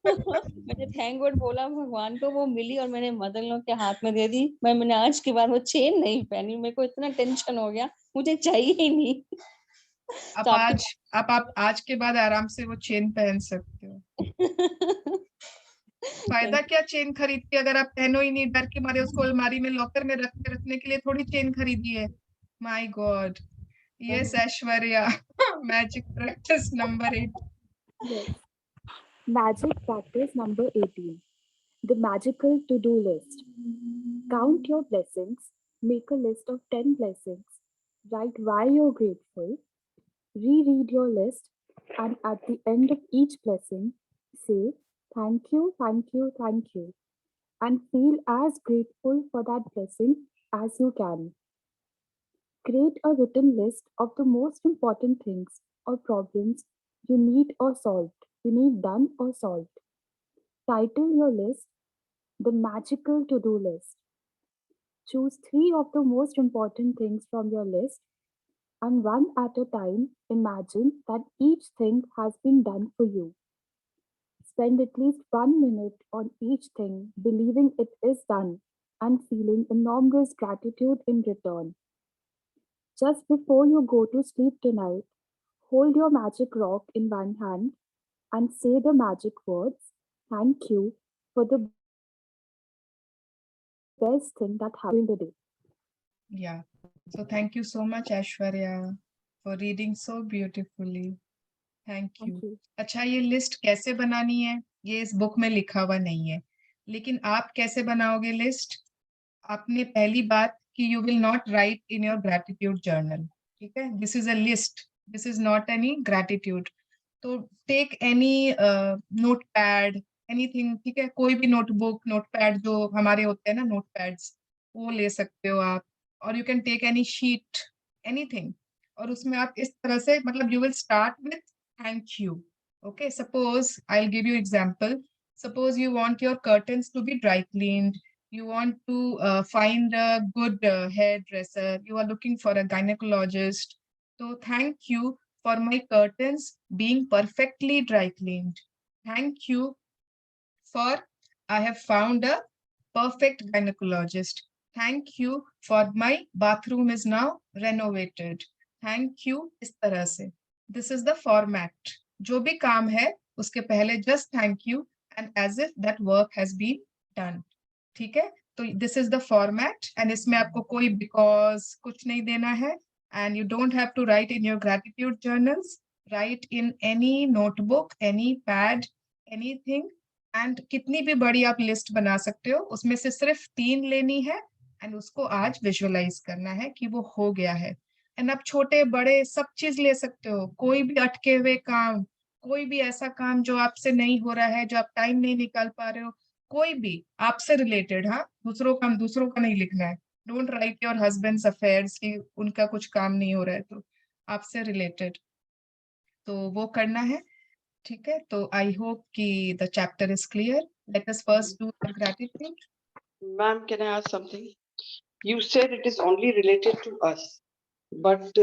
मैंने थैंक गॉड बोला भगवान को, वो मिली और मैंने मदर लोग के हाथ में दे दी. मैंने आज के बाद वो चेन नहीं पहनी. मेरे को इतना टेंशन हो गया, मुझे चाहिए ही नहीं. आप आज के बाद आराम से वो चेन पहन सकते हो. फायदा क्या चेन खरीद के, अगर आप पहनो ही नहीं, डर के मारे उसको अलमारी में लॉकर में रखने के लिए थोड़ी चेन खरीदी है. My God. Yes Aishwarya, magic practice number 8. Yes. Magic practice number 18. The magical to-do list. Count your blessings. Make a list of 10 blessings. Write why you're grateful. Reread your list, and at the end of each blessing, say thank you, thank you, thank you, and feel as grateful for that blessing as you can. Create a written list of the most important things or problems you need done or solved. Title your list The Magical To-Do List. Choose 3 of the most important things from your list, and one at a time, imagine that each thing has been done for you. Spend at least 1 minute on each thing, believing it is done and feeling enormous gratitude in return. Just before you go to sleep tonight, hold your magic rock in one hand and say the magic words, thank you for the best thing that happened in the day. Yeah. So thank you so much, Aishwarya, for reading so beautifully. Thank you. अच्छा, ये list कैसे बनानी है ये इस book में लिखा हुआ नहीं है, लेकिन आप कैसे बनाओगे लिस्ट? आपने पहली बात कि you will not write in your gratitude journal. ठीक है? This is a list. This is not any gratitude. तो take any notepad, anything. ठीक है? कोई भी notebook, notepad जो हमारे होते हैं ना notepads, वो ले सकते हो आप. और you can take any sheet, anything. और उसमें आप इस तरह से, मतलब you will start with thank you. Okay, suppose I'll give you example. Suppose you want your curtains to be dry cleaned. You want to find a good hairdresser. You are looking for a gynecologist. So thank you for my curtains being perfectly dry cleaned. Thank you for I have found a perfect gynecologist. Thank you for my bathroom is now renovated. Thank you. इस तरह से. This is the format. जो भी काम है उसके पहले just thank you and as if that work has been done. ठीक है? तो this is the format and इसमें आपको कोई because कुछ नहीं देना है and you don't have to write in your gratitude journals. Write in any notebook, any pad, anything. And कितनी भी बड़ी आप लिस्ट बना सकते हो, उसमें से सिर्फ 3 लेनी है and उसको आज विजुअलाइज करना है कि वो हो गया है. एंड आप छोटे बड़े सब चीज ले सकते हो, कोई भी अटके हुए काम, कोई भी ऐसा काम जो आपसे नहीं हो रहा है, जो आप टाइम नहीं निकाल पा रहे हो, कोई भी आपसे रिलेटेड. हाँ, दूसरों का नहीं लिखना है. Don't write your husband's affairs कि उनका कुछ काम नहीं हो रहा है, तो आपसे रिलेटेड तो वो करना है. ठीक है? तो आई होप कि the chapter is clear. Let us first do the gratitude. Ma'am, can I ask something? You said it is only related to us, but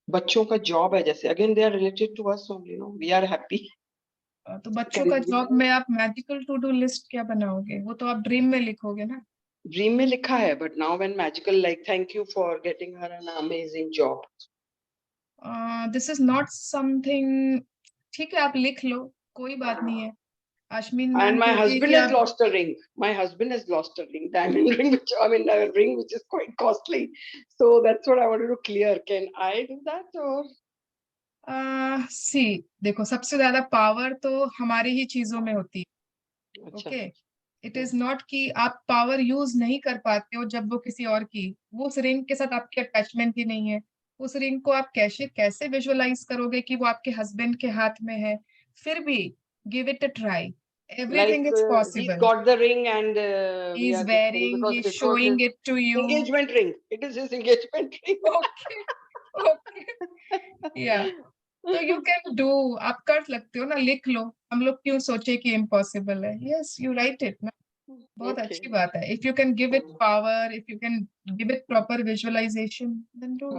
बच्चों का जॉब है जैसे, again they are related to us only, no? We are happy. तो बच्चों का job में आप magical to do list क्या बनाओगे? वो तो आप ड्रीम में लिखोगे ना? ड्रीम में लिखा है, but now when magical, like thank you for getting her an amazing job. This is not something. ठीक है, आप लिख लो, कोई बात नहीं है. Ashmin ma'am, And my husband has lost a ring. My husband has lost a ring, diamond ring, which I mean a ring which is quite costly. So that's what I wanted to clear. Can I do that or? सी देखो, सबसे ज्यादा power तो हमारी ही चीजों में होती है. Okay, it is not कि आप पावर यूज नहीं कर पाते हो जब वो किसी और की, वो उस रिंग के साथ आपकी अटैचमेंट ही नहीं है. उस रिंग को आप कैसे विजुअलाइज करोगे कि वो आपके हस्बैंड के हाथ में है? फिर भी give it a try. Everything is possible. He's got the ring and he's wearing, he's showing it to you. Engagement ring. It is his engagement ring. Okay. Yeah. So you can do. आप कर सकते हो ना, लिख लो. हम लोग क्यों सोचे कि impossible है? Yes, you write it ना. बहुत अच्छी बात है. If you can give it power, if you can give it proper visualization, then do.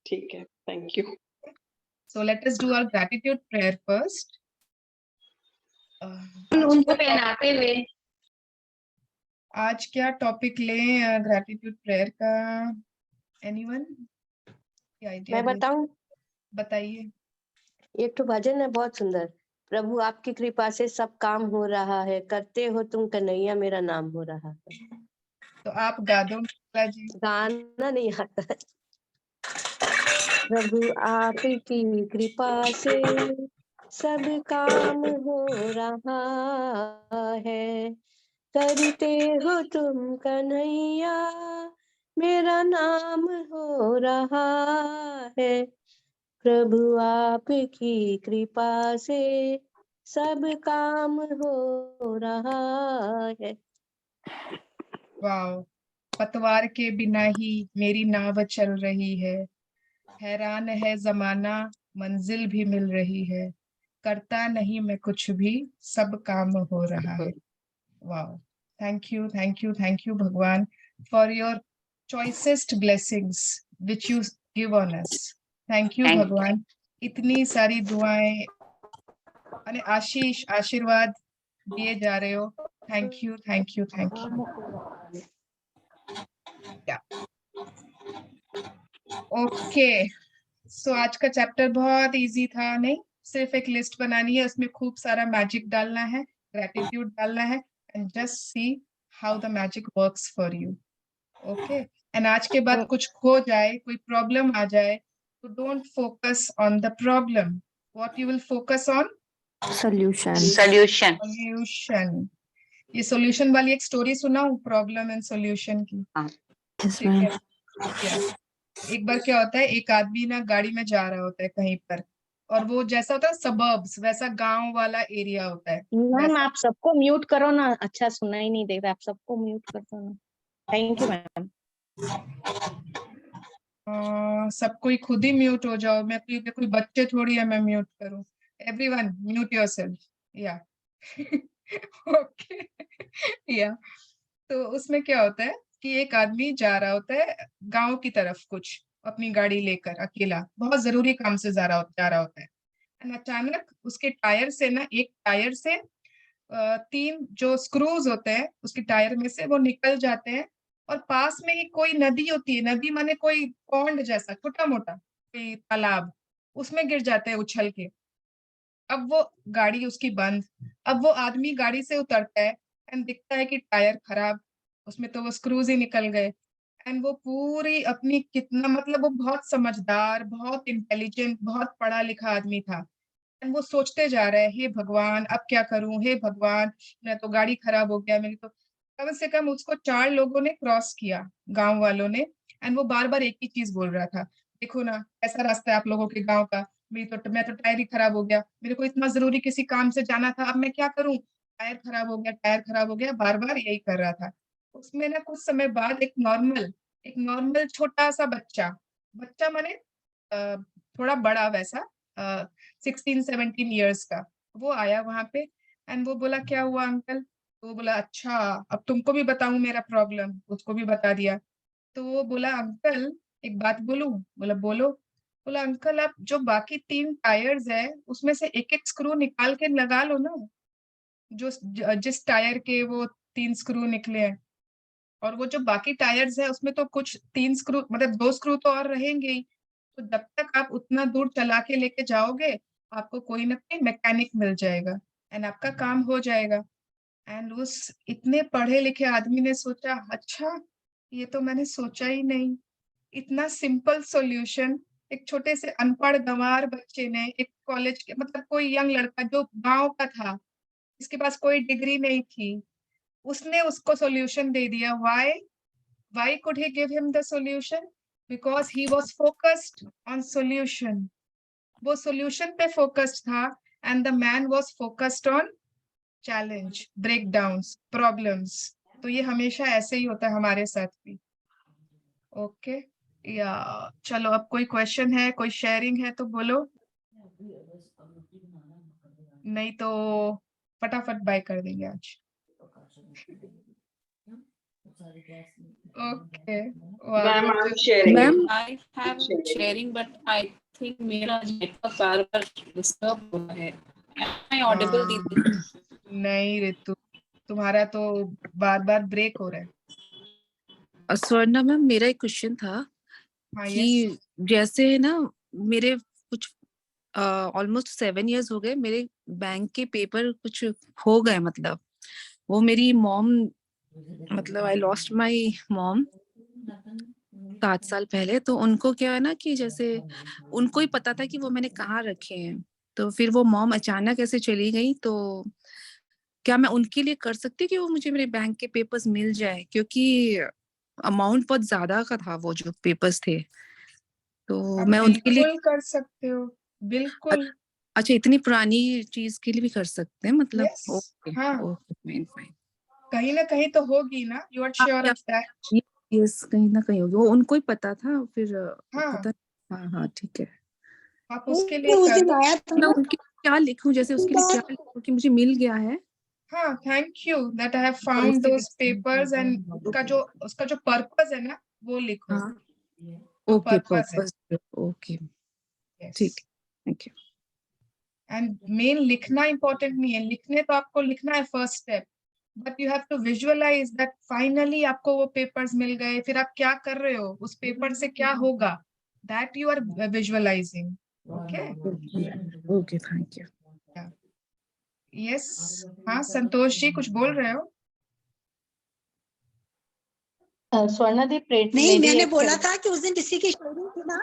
ठीक है. Thank you. So let us do our gratitude prayer first. उनको पहनाते हुए आज क्या टॉपिक लें ग्रैटिट्यूड प्रेयर का? एनीवन? मैं बताऊं? बताइए. एक तो भजन है बहुत सुंदर. प्रभु आपकी कृपा से सब काम हो रहा है, करते हो तुम कन्हैया मेरा नाम हो रहा है. तो आप गा दो जी. गाना नहीं आता. प्रभु आपकी कृपा से सब काम हो रहा है, करते हो तुम कन्हैया मेरा नाम हो रहा है. प्रभु आपकी कृपा से सब काम हो रहा है. वाओ. पतवार के बिना ही मेरी नाव चल रही है, हैरान है जमाना मंजिल भी मिल रही है, करता नहीं मैं कुछ भी सब काम हो रहा है. वाओ. थैंक यू भगवान for your choicest blessings which you give on us. Thank you भगवान. इतनी सारी दुआएं और आशीष आशीर्वाद दिए जा रहे हो. Thank you. ओके, सो आज का चैप्टर बहुत इजी था. नहीं, सिर्फ एक लिस्ट बनानी है, उसमें खूब सारा मैजिक डालना है, ग्रेटिट्यूड डालना है, and just see how the magic works for you. Okay, and आज के बाद कुछ खो जाए, कोई प्रॉब्लम आ जाए, तो don't focus on the problem. What you will focus on? Solution. ये सॉल्यूशन वाली एक स्टोरी सुनाऊं, प्रॉब्लम एंड सॉल्यूशन की? ठीक है. एक बार क्या होता है, एक आदमी ना गाड़ी में जा रहा होता है कहीं पर, और वो जैसा होता है सबर्ब्स, वैसा गांव वाला एरिया होता है. मैम आप सबको म्यूट करो ना, अच्छा सुना ही नहीं देता. आप सबको म्यूट कर दो ना. Thank you ma'am. सबको ही खुद ही म्यूट हो जाओ. मैं कोई बच्चे थोड़ी है मैं म्यूट करूं. Everyone mute yourself. या ओके. या तो उसमें क्या होता है कि एक आदमी जा रहा होता है गांव की तरफ, कुछ अपनी गाड़ी लेकर अकेला, बहुत जरूरी काम से जा रहा होता है. एंड अचानक उसके टायर से ना, एक टायर से 3 जो स्क्रूज होते हैं उसके टायर में से वो निकल जाते हैं, और पास में ही कोई नदी होती है. नदी माने कोई पॉन्ड जैसा छोटा मोटा कोई तालाब, उसमें गिर जाते हैं उछल के. अब वो गाड़ी उसकी बंद. अब वो आदमी गाड़ी से उतरता है एंड दिखता है कि टायर खराब, उसमें तो वो स्क्रूज ही निकल गए. एंड वो पूरी अपनी कितना, मतलब वो बहुत समझदार, बहुत इंटेलिजेंट, बहुत पढ़ा लिखा आदमी था. एंड वो सोचते जा रहा है, हे भगवान अब क्या करूं, हे भगवान मैं तो गाड़ी खराब हो गया मेरी. तो कम से कम उसको 4 लोगों ने क्रॉस किया, गांव वालों ने. एंड वो बार बार एक ही चीज बोल रहा था, देखो ना कैसा रास्ता है आप लोगों के गांव का, मैं तो टायर ही खराब हो गया, मेरे को इतना जरूरी किसी काम से जाना था, अब मैं क्या करूं, टायर खराब हो गया, बार बार यही कर रहा था. उसमें ना कुछ समय बाद एक नॉर्मल छोटा सा बच्चा माने थोड़ा बड़ा वैसा 16-17 इयर्स का, वो आया वहां पे. एंड वो बोला, क्या हुआ अंकल? तो वो बोला अच्छा अब तुमको भी बताऊं मेरा प्रॉब्लम, उसको भी बता दिया। तो वो बोला अंकल एक बात बोलूं? बोला बोलो। बोला अंकल आप जो बाकी 3 टायर्स है उसमें से एक एक स्क्रू निकाल के लगा लो ना, जो जिस टायर के वो 3 स्क्रू निकले हैं, और वो जो बाकी टायर्स है उसमें तो कुछ 3 स्क्रू मतलब 2 स्क्रू तो और रहेंगे ही। तो जब तक आप उतना दूर चला के लेके जाओगे आपको कोई ना कोई मैकेनिक मिल जाएगा एंड आपका काम हो जाएगा। एंड उस इतने पढ़े लिखे आदमी ने सोचा अच्छा ये तो मैंने सोचा ही नहीं, इतना सिंपल सॉल्यूशन। एक छोटे से अनपढ़ गंवार बच्चे ने, एक कॉलेज के मतलब कोई यंग लड़का जो गांव का था, इसके पास कोई डिग्री नहीं थी, उसने उसको सॉल्यूशन दे दिया। why could he give him the solution? Because he was focused on solution. वो solution पे focused था and the man was focused on challenge, breakdowns, problems. तो ये हमेशा ऐसे ही होता है हमारे साथ भी। ओके या चलो अब कोई क्वेश्चन है, कोई शेयरिंग है तो बोलो, नहीं तो फटाफट बाय कर देंगे आज। Okay Ma'am, I'm sharing. Ma'am, I have sharing, but I think मेरा नेटवर्क बार-बार डिस्टर्ब हो रहा है। Am I audible दीदी? नहीं ऋतु, तुम्हारा तो बार-बार ब्रेक हो रहा है। स्वर्णा मैम, मेरा एक क्वेश्चन था हाँ कि यस जैसे है ना, मेरे कुछ ऑलमोस्ट 7 इयर्स हो गए, मेरे बैंक के पेपर कुछ हो गए, मतलब वो मेरी मॉम, मतलब आई लॉस्ट माय मॉम 7 साल पहले। तो उनको क्या है ना कि जैसे उनको ही पता था कि वो मैंने कहाँ रखे हैं, तो फिर वो मॉम अचानक ऐसे चली गई। तो क्या मैं उनके लिए कर सकती हूँ कि वो मुझे मेरे बैंक के पेपर्स मिल जाए, क्योंकि अमाउंट बहुत ज्यादा का था वो जो पेपर्स थे, तो आप मैं उनके लिए। बिल्कुल कर सकते हो, बिल्कुल। अच्छा, इतनी पुरानी चीज के लिए भी कर सकते हैं मतलब? यस ओके हाँ, ओके फाइन फाइन। कहीं ना कहीं तो होगी ना, you are sure of that. Yes, कहीं ना कहीं होगी, वो उनको ही पता था फिर। हाँ पता। हाँ हाँ ठीक है। आप उसके लिए उस कर दिन लो। आया था मैं ना उनके क्या लिखूं, जैसे उसके लिए क्या लिखूं कि मुझे मिल गया है? हाँ thank you that I have found those papers and उसका जो पर्पस है ना वो लिखो, हाँ जो ओके, पर्पस है। पर्पस। ओके यस ठीक, थैंक यू। एंड मेन लिखना इंपॉर्टेंट नहीं है, लिखने तो आपको लिखना है first step, but you have to visualise that finally आपको वो पेपर्स मिल गए, फिर आप क्या कर रहे हो उस पेपर से, क्या होगा, that you are visualising. Okay okay thank you. Yes हाँ संतोष जी कुछ बोल रहे हो? स्वर्णा दी नहीं मैंने बोला था कि उस दिन किसी की शेयरिंग थी ना।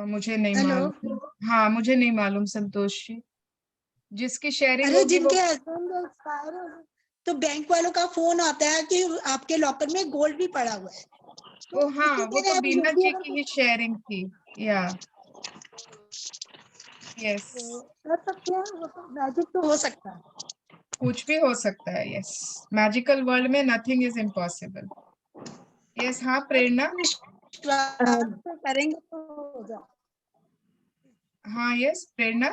मुझे नहीं हेलो मालूम। हाँ मुझे नहीं मालूम संतोष जी, जिसकी शेयरिंग अरे होगी वो। जिनके हस्बैंड एक्सपायर हो गए, तो बैंक वालों का फोन आता है कि आपके लॉकर में गोल्ड भी पड़ा हुआ है। ओ हाँ किसी वो ने तो अब बीना जल्दी जी अगर की ही शेयरिंग थी या यस। कर सकते हैं वो तो मैजिक तो हो सकता है। कुछ भी हो सकता है, यस मैजिकल वर्ल्ड में नथिंग इज इम्पॉसिबल। यस हाँ प्रेरणा। विश्वास से करेंगे तो हो जाए। हाँ यस प्रेरणा।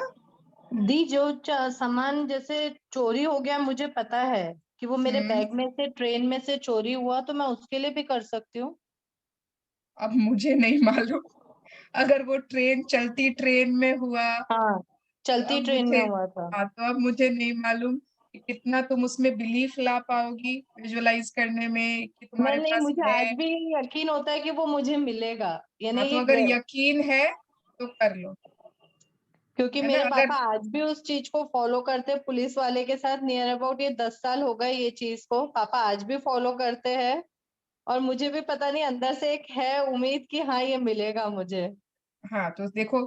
दी जो सामान जैसे चोरी हो गया, मुझे पता है कि वो मेरे बैग में से, ट्रेन में से चोरी हुआ, तो मैं उसके लिए भी कर सकती हूँ? अब मुझे नहीं मालूम, अगर वो ट्रेन चलती ट्रेन में हुआ। हाँ, चलती अब ट्रेन में मुझे, हुआ था। हाँ तो अब मुझे नहीं मालूम कि कितना तुम उसमें बिलीफ ला पाओगी विजुअलाइज करने में कि तुम्हारे नहीं, पास मुझे है। आज भी यकीन होता है कि वो मुझे मिलेगा, यानी हाँ तो ये अगर यकीन है तो कर लो, क्योंकि है ना? मेरे अगर पापा आज भी उस चीज को फॉलो करते हैं। पुलिस वाले के साथ नियर अबाउट ये 10 साल हो गए ये चीज को, पापा आज भी फॉलो करते हैं। और मुझे भी पता नहीं, अंदर से एक है उम्मीद कि हाँ ये मिलेगा मुझे। हाँ तो देखो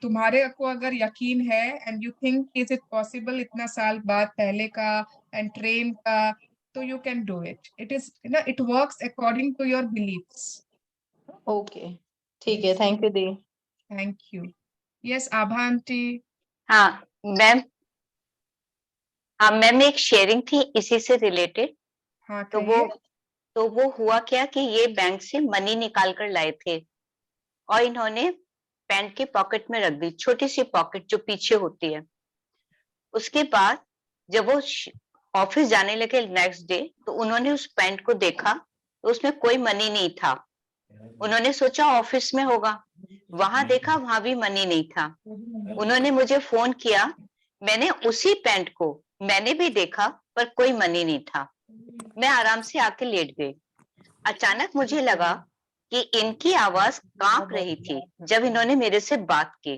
तुम्हारे को अगर यकीन है and you think is it possible इतना साल बाद पहले का एंड ट्रेन का, तो you can do it. It is ना, it works according to your believes. Okay ठीक है, थैंक यू दी। Thank you. Yes Abha aunty. हाँ मैम, हाँ मैम एक शेयरिंग थी इसी से रिलेटेड। हाँ तो वो हुआ क्या कि ये बैंक से मनी निकाल कर लाए थे और इन्होंने पैंट के पॉकेट में रख दी, छोटी सी पॉकेट जो पीछे होती है। उसके बाद जब वो ऑफिस जाने लगे नेक्स्ट डे, तो उन्होंने उस पैंट को देखा तो उसमें कोई मनी नहीं था। उन्होंने सोचा ऑफिस में होगा, वहां देखा वहां भी मनी नहीं था। उन्होंने मुझे फोन किया, मैंने उसी पैंट को मैंने भी देखा पर कोई मनी नहीं था। मैं आराम से आके लेट गई। अचानक मुझे लगा कि इनकी आवाज कांप रही थी जब इन्होंने मेरे से बात की।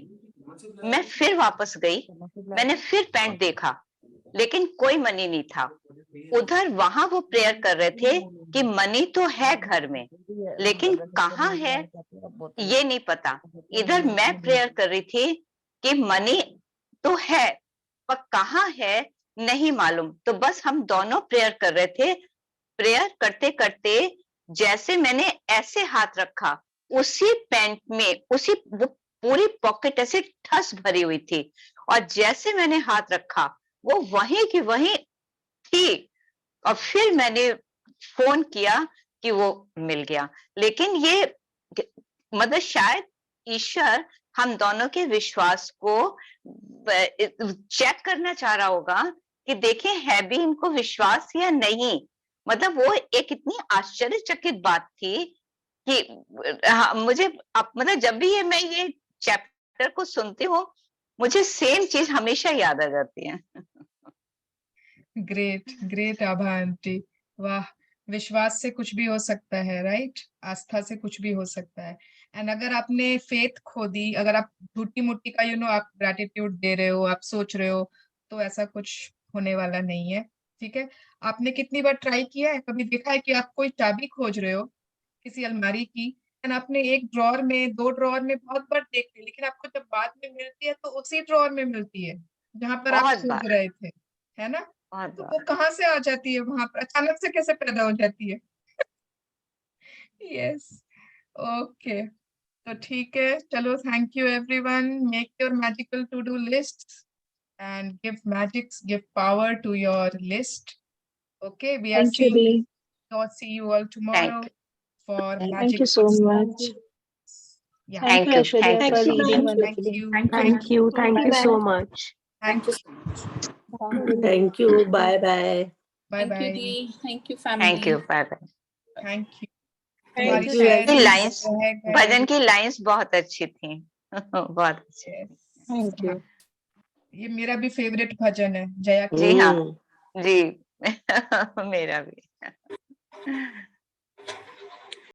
मैं फिर वापस गई, मैंने फिर पैंट देखा लेकिन कोई मनी नहीं था। उधर वहां वो प्रेयर कर रहे थे कि मनी तो है घर में, लेकिन कहाँ है ये नहीं पता। इधर मैं प्रेयर कर रही थी कि मनी तो है पर कहाँ है नहीं मालूम। तो बस हम दोनों प्रेयर कर रहे थे। प्रेयर करते करते जैसे मैंने ऐसे हाथ रखा, उसी पैंट में उसी वो पूरी पॉकेट ऐसे ठस भरी हुई थी, और जैसे मैंने हाथ रखा वो वहीं की वहीं थी। और फिर मैंने फोन किया कि वो मिल गया। लेकिन ये मतलब शायद ईश्वर हम दोनों के विश्वास को चेक करना चाह रहा होगा कि देखें है भी इनको विश्वास या नहीं। मतलब वो एक इतनी आश्चर्यचकित बात थी कि मुझे मतलब जब भी मैं ये चैप्टर को सुनती हूँ, मुझे सेम चीज हमेशा याद आ जाती है। ग्रेट ग्रेट आभा आंटी, वाह। विश्वास से कुछ भी हो सकता है, राइट? आस्था से कुछ भी हो सकता है। एंड अगर आपने फेथ खो दी, अगर आप झूठी मुट्ठी का आप ग्रेटिट्यूड दे रहे हो, आप सोच रहे हो, तो ऐसा कुछ होने वाला नहीं है। ठीक है, आपने कितनी बार ट्राई किया है, कभी देखा है कि आप कोई चाबी खोज रहे हो किसी अलमारी की, एंड आपने एक ड्रॉर में, 2 ड्रॉर में बहुत बार देख ली, लेकिन आपको जब बाद में मिलती है तो उसी ड्रॉर में मिलती है जहां पर आप खोज रहे थे, है ना? तो वो कहाँ से आ जाती है, वहां पर अचानक से कैसे पैदा हो जाती है? यस, ओके, तो ठीक है, चलो, thank you everyone. Make your magical to do list and give power to your list. Okay, we are see you all tomorrow for magic. Thank you so much. Yeah. Thank you, Aishwarya, for reading. Thank you so much. Thank you. Thank you. Bye bye. Bye bye. Thank you family. Thank you, bye bye. Thank you. Thank you. Lines, भजन की lines बहुत अच्छी थी। बहुत अच्छी। Thank you. ये मेरा भी फेवरेट भजन है, जया। जी हाँ, जी मेरा भी।